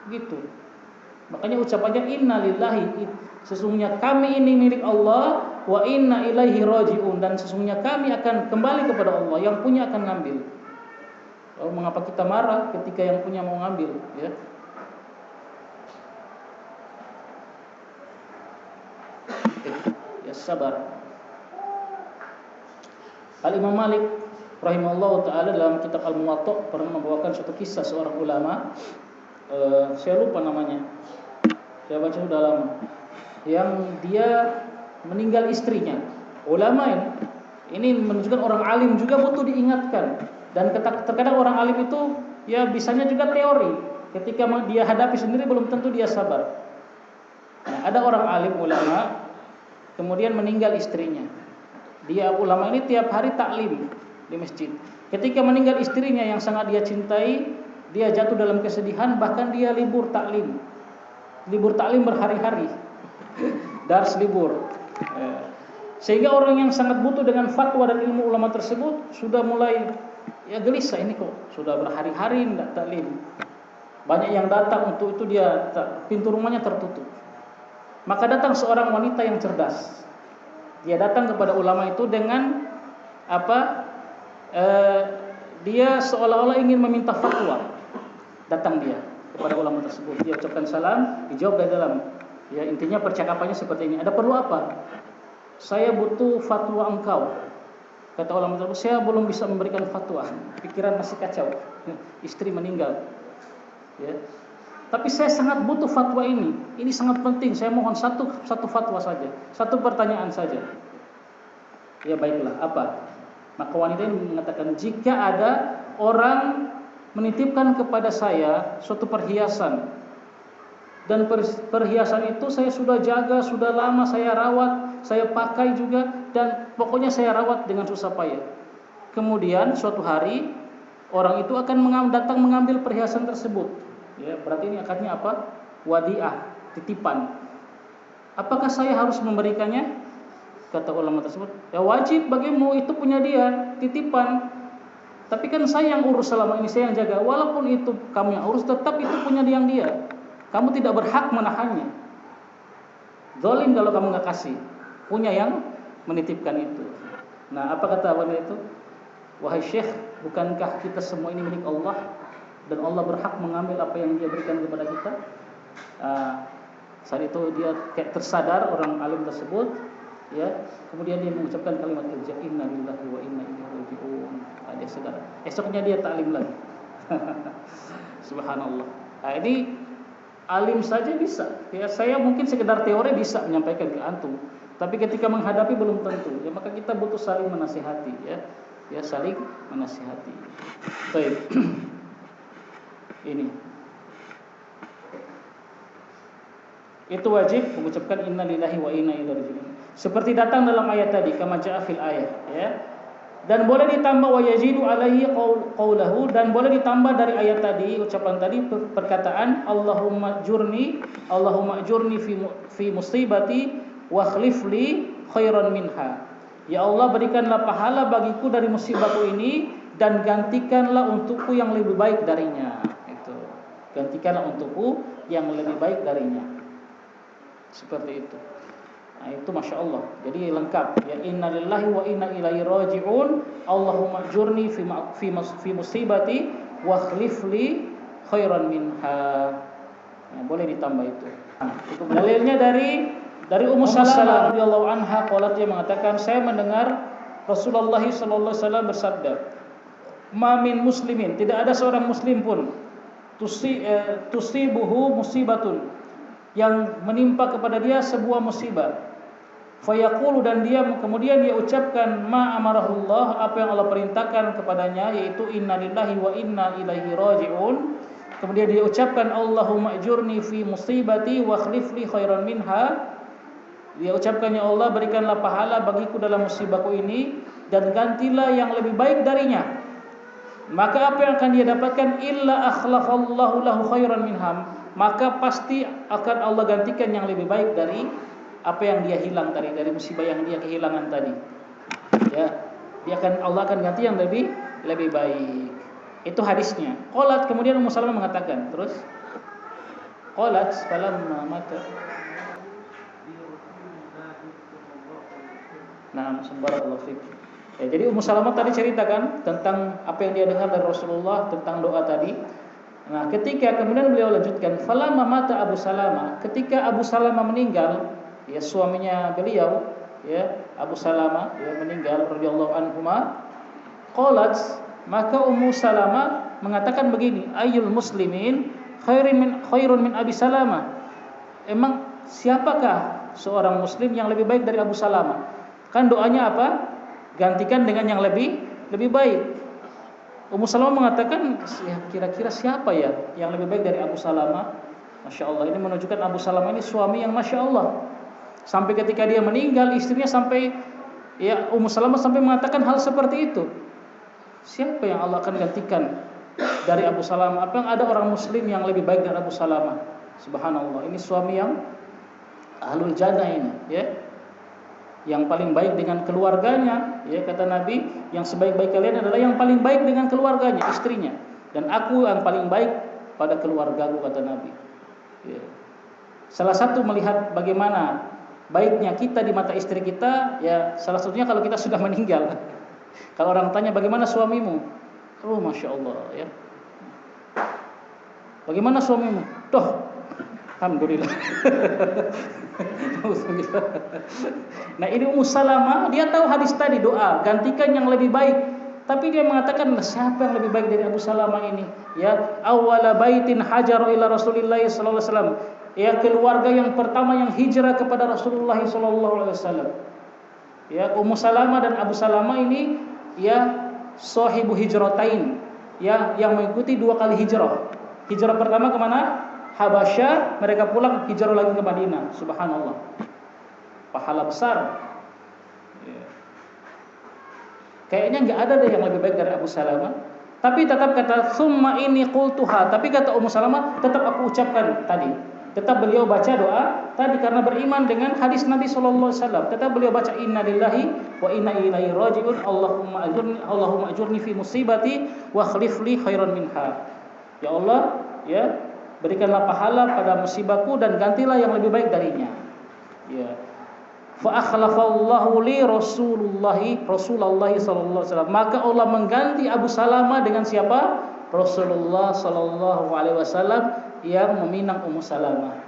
Gitu. Makanya ucapannya inna lillahi, sesungguhnya kami ini milik Allah, wa inna ilaihi raji'un, dan sesungguhnya kami akan kembali kepada Allah, yang punya akan ngambil. Lalu mengapa kita marah ketika yang punya mau ngambil ya? Ya sabar. Al-Imam Malik rahimahullah ta'ala dalam kitab Al-Muwatta pernah membawakan suatu kisah seorang ulama, saya lupa namanya, saya baca sudah lama, yang dia meninggal istrinya, ulama ini Ini menunjukkan orang alim juga butuh diingatkan. Dan terkadang orang alim itu ya bisanya juga teori. Ketika dia hadapi sendiri belum tentu dia sabar. Nah, ada orang alim ulama kemudian meninggal istrinya. Dia ulama ini tiap hari taklim di masjid. Ketika meninggal istrinya yang sangat dia cintai, dia jatuh dalam kesedihan, bahkan dia libur taklim. Libur taklim berhari-hari. Dars libur. Sehingga orang yang sangat butuh dengan fatwa dan ilmu ulama tersebut sudah mulai ya gelisah, ini kok sudah berhari-hari tidak taklim. Banyak yang datang untuk itu, dia pintu rumahnya tertutup. Maka datang seorang wanita yang cerdas. Dia datang kepada ulama itu dengan apa? Dia seolah-olah ingin meminta fatwa. Datang dia kepada ulama tersebut. Dia ucapkan salam, dijawab dari dalam. Ya, intinya percakapannya seperti ini. Ada perlu apa? Saya butuh fatwa engkau. Kata ulama tersebut, saya belum bisa memberikan fatwa. Pikiran masih kacau. Istri meninggal. Ya. Tapi saya sangat butuh fatwa ini. Ini sangat penting. Saya mohon satu fatwa saja, satu pertanyaan saja. Ya baiklah, apa? Maka wanita ini mengatakan, jika ada orang menitipkan kepada saya suatu perhiasan, dan perhiasan itu saya sudah jaga, sudah lama saya rawat, saya pakai juga, dan pokoknya saya rawat dengan susah payah. Kemudian suatu hari orang itu akan datang mengambil perhiasan tersebut. Ya, berarti ini akadnya apa? Wadiah, titipan. Apakah saya harus memberikannya? Kata ulama tersebut, ya wajib bagimu, itu punya dia, titipan. Tapi kan saya yang urus selama ini, saya yang jaga. Walaupun itu kamu yang urus, tetap itu punya dia. Kamu tidak berhak menahannya. Zalim kalau kamu nggak kasih. Punya yang menitipkan itu. Nah, apa kata wanita itu? Wahai Syekh, bukankah kita semua ini milik Allah? Dan Allah berhak mengambil apa yang dia berikan kepada kita. Saat itu dia kayak tersadar, orang alim tersebut, ya. Kemudian dia mengucapkan kalimat inna lillahi wa inna ilaihi raji'un. Dia sadar. Esoknya dia taklim lagi. Subhanallah. Ini alim saja bisa. Ya, saya mungkin sekedar teori bisa menyampaikan ke antum, tapi ketika menghadapi belum tentu. Ya, maka kita butuh saling menasihati, ya. Ya, saling menasihati. Baik. Ini itu wajib mengucapkan inna lillahi wa inna ilaihi raji'un. Seperti datang dalam ayat tadi, kama ja'a fil ayat, ya. Dan boleh ditambah wa yazidu alaihi qaulahu, dan boleh ditambah dari ayat tadi, ucapan tadi, perkataan Allahumma ajurni fi musibati wa khlif li khairan minha. Ya Allah, berikanlah pahala bagiku dari musibahku ini dan gantikanlah untukku yang lebih baik darinya. Gantikanlah untukku yang lebih baik darinya. Seperti itu. Nah, itu Masya Allah. Jadi lengkap. Ya, inna lillahi wa inna ilaihi raji'un. Allahumma ajurni fi musibati wa khlif li khairan minha. Nah, boleh ditambah itu. Nah, dalilnya dari Ummu Salamah radhiyallahu anha, qalat, dia mengatakan, saya mendengar Rasulullah sallallahu alaihi wasallam bersabda, "Ma min muslimin", tidak ada seorang muslim pun, tusibuhu musibatun, yang menimpa kepada dia sebuah musibah, fayaqulu, dan kemudian dia ucapkan ma amarahullah, apa yang Allah perintahkan kepadanya, yaitu inna lillahi wa inna ilaihi raji'un. Kemudian dia ucapkan Allahumma ajurni fi musibati wa khlif li khairan minha. Dia ucapkan, ya Allah, berikanlah pahala bagiku dalam musibahku ini dan gantilah yang lebih baik darinya. Maka apa yang akan dia dapatkan? Illa akhlafallahu lahu khairan minham. Maka pasti akan Allah gantikan yang lebih baik dari apa yang dia hilang tadi, dari musibah yang dia kehilangan tadi. Ya, Allah akan ganti yang lebih baik. Itu hadisnya. Qalat, kemudian Ummu Salamah mengatakan, terus qalat falamma mata. Nah, subhanallah fiik. Ya, jadi Ummu Salamah tadi ceritakan tentang apa yang dia dengar dari Rasulullah tentang doa tadi. Nah, ketika kemudian beliau lanjutkan, falamma mata Abu Salamah, ketika Abu Salamah meninggal, ya suaminya beliau, ya Abu Salamah, ya meninggal radhiyallahu anhuma, qalat, maka Ummu Salamah mengatakan begini, ayyul muslimin khairun min Abi Salamah. Emang siapakah seorang muslim yang lebih baik dari Abu Salamah? Kan doanya apa? gantikan dengan yang lebih baik. Ummu Salamah mengatakan, ya, kira-kira siapa ya yang lebih baik dari Abu Salamah? Masya Allah, ini menunjukkan Abu Salamah ini suami yang Masya Allah. Sampai ketika dia meninggal, istrinya sampai, ya, Ummu Salamah sampai mengatakan hal seperti itu. Siapa yang Allah akan gantikan dari Abu Salamah? Apa yang ada orang muslim yang lebih baik dari Abu Salamah? Subhanallah, ini suami yang ahlul jannah ini, ya. Yang paling baik dengan keluarganya, ya, kata Nabi, yang sebaik-baik kalian adalah yang paling baik dengan keluarganya, istrinya. Dan aku yang paling baik pada keluargaku, kata Nabi. Ya. Salah satu melihat bagaimana baiknya kita di mata istri kita, ya, salah satunya kalau kita sudah meninggal. Kalau orang tanya bagaimana suamimu, oh Masya Allah, ya. Bagaimana suamimu? Toh, alhamdulillah. Nah, ini Ummu Salamah, dia tahu hadis tadi, doa gantikan yang lebih baik. Tapi dia mengatakan, siapa yang lebih baik dari Abu Salamah ini? Ya, awwala baitin hajaru ila Rasulillah sallallahu alaihi wasallam. Ya, keluarga yang pertama yang hijrah kepada Rasulullah sallallahu alaihi wasallam. Ya, Ummu Salamah dan Abu Salamah ini, ya, sahibu hijratain. Ya, yang mengikuti 2 kali hijrah. Hijrah pertama kemana? Habasyah, mereka pulang hijrah lagi ke Madinah. Subhanallah, pahala besar. Ya. Kayaknya nggak ada deh yang lebih baik dari Abu Salamah. Tapi tetap kata summa ini qultuha. Tapi kata Ummu Salamah, tetap aku ucapkan tadi. Tetap beliau baca doa tadi karena beriman dengan hadis Nabi sallallahu alaihi wasallam. Tetap beliau baca inna lillahi wa inna ilaihi raji'un. Allahumma ajurni fi musibati wa akhlif li khairan minha. Ya Allah, ya, berikanlah pahala pada musibahku dan gantilah yang lebih baik darinya. Ya. Fa akhlafallahu li Rasulullah sallallahu alaihi wasallam. Maka Allah mengganti Abu Salamah dengan siapa? Rasulullah sallallahu alaihi wasallam yang meminang Ummu Salamah.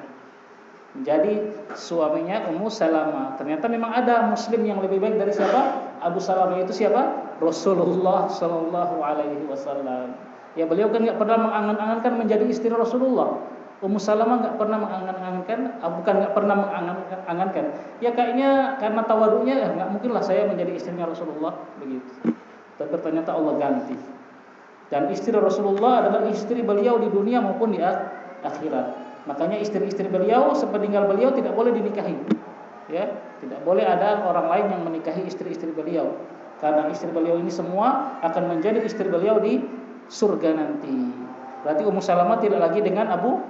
Jadi suaminya Ummu Salamah. Ternyata memang ada muslim yang lebih baik dari siapa? Abu Salamah itu siapa? Rasulullah sallallahu alaihi wasallam. Ya, beliau kan enggak pernah mengangan-angankan menjadi istri Rasulullah. Ummu Salamah enggak pernah mengangan-angankan, bukan enggak pernah mengangan-angankan. Ya kayaknya karena tawaduknya, enggak mungkinlah saya menjadi istrinya Rasulullah, begitu. Tapi ternyata Allah ganti. Dan istri Rasulullah adalah istri beliau di dunia maupun di akhirat. Makanya istri-istri beliau sepeninggal beliau tidak boleh dinikahi. Ya, tidak boleh ada orang lain yang menikahi istri-istri beliau. Karena istri beliau ini semua akan menjadi istri beliau di surga nanti. Berarti Ummu Salamah tidak lagi dengan Abu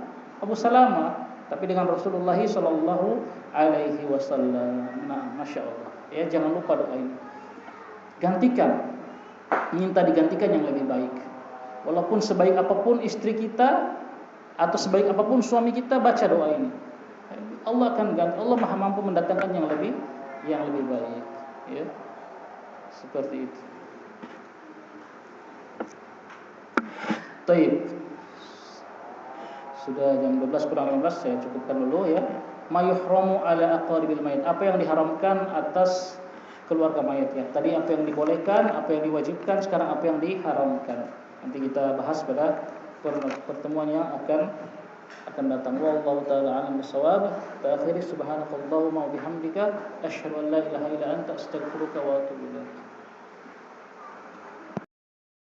Salamah, tapi dengan Rasulullah sallallahu alaihi wasallam. Nah, Masya Allah. Ya, jangan lupa doa ini. Gantikan, minta digantikan yang lebih baik. Walaupun sebaik apapun istri kita atau sebaik apapun suami kita, baca doa ini. Allah akan ganti. Allah Maha mampu mendatangkan yang lebih baik. Ya, seperti itu. Taib. Sudah jam 12 kurang 15, saya cukupkan dulu ya. Ma yuhramu ala aqaribil mayit. Apa yang diharamkan atas keluarga mayit ya. Tadi apa yang dibolehkan, apa yang diwajibkan, sekarang apa yang diharamkan. Nanti kita bahas pada pertemuan yang akan datang. Wallahu taala a'lam bissawab. Akhiri subhanakallahumma wa bihamdika asyhadu an la ilaha illa anta astaghfiruka wa atubu ilaik.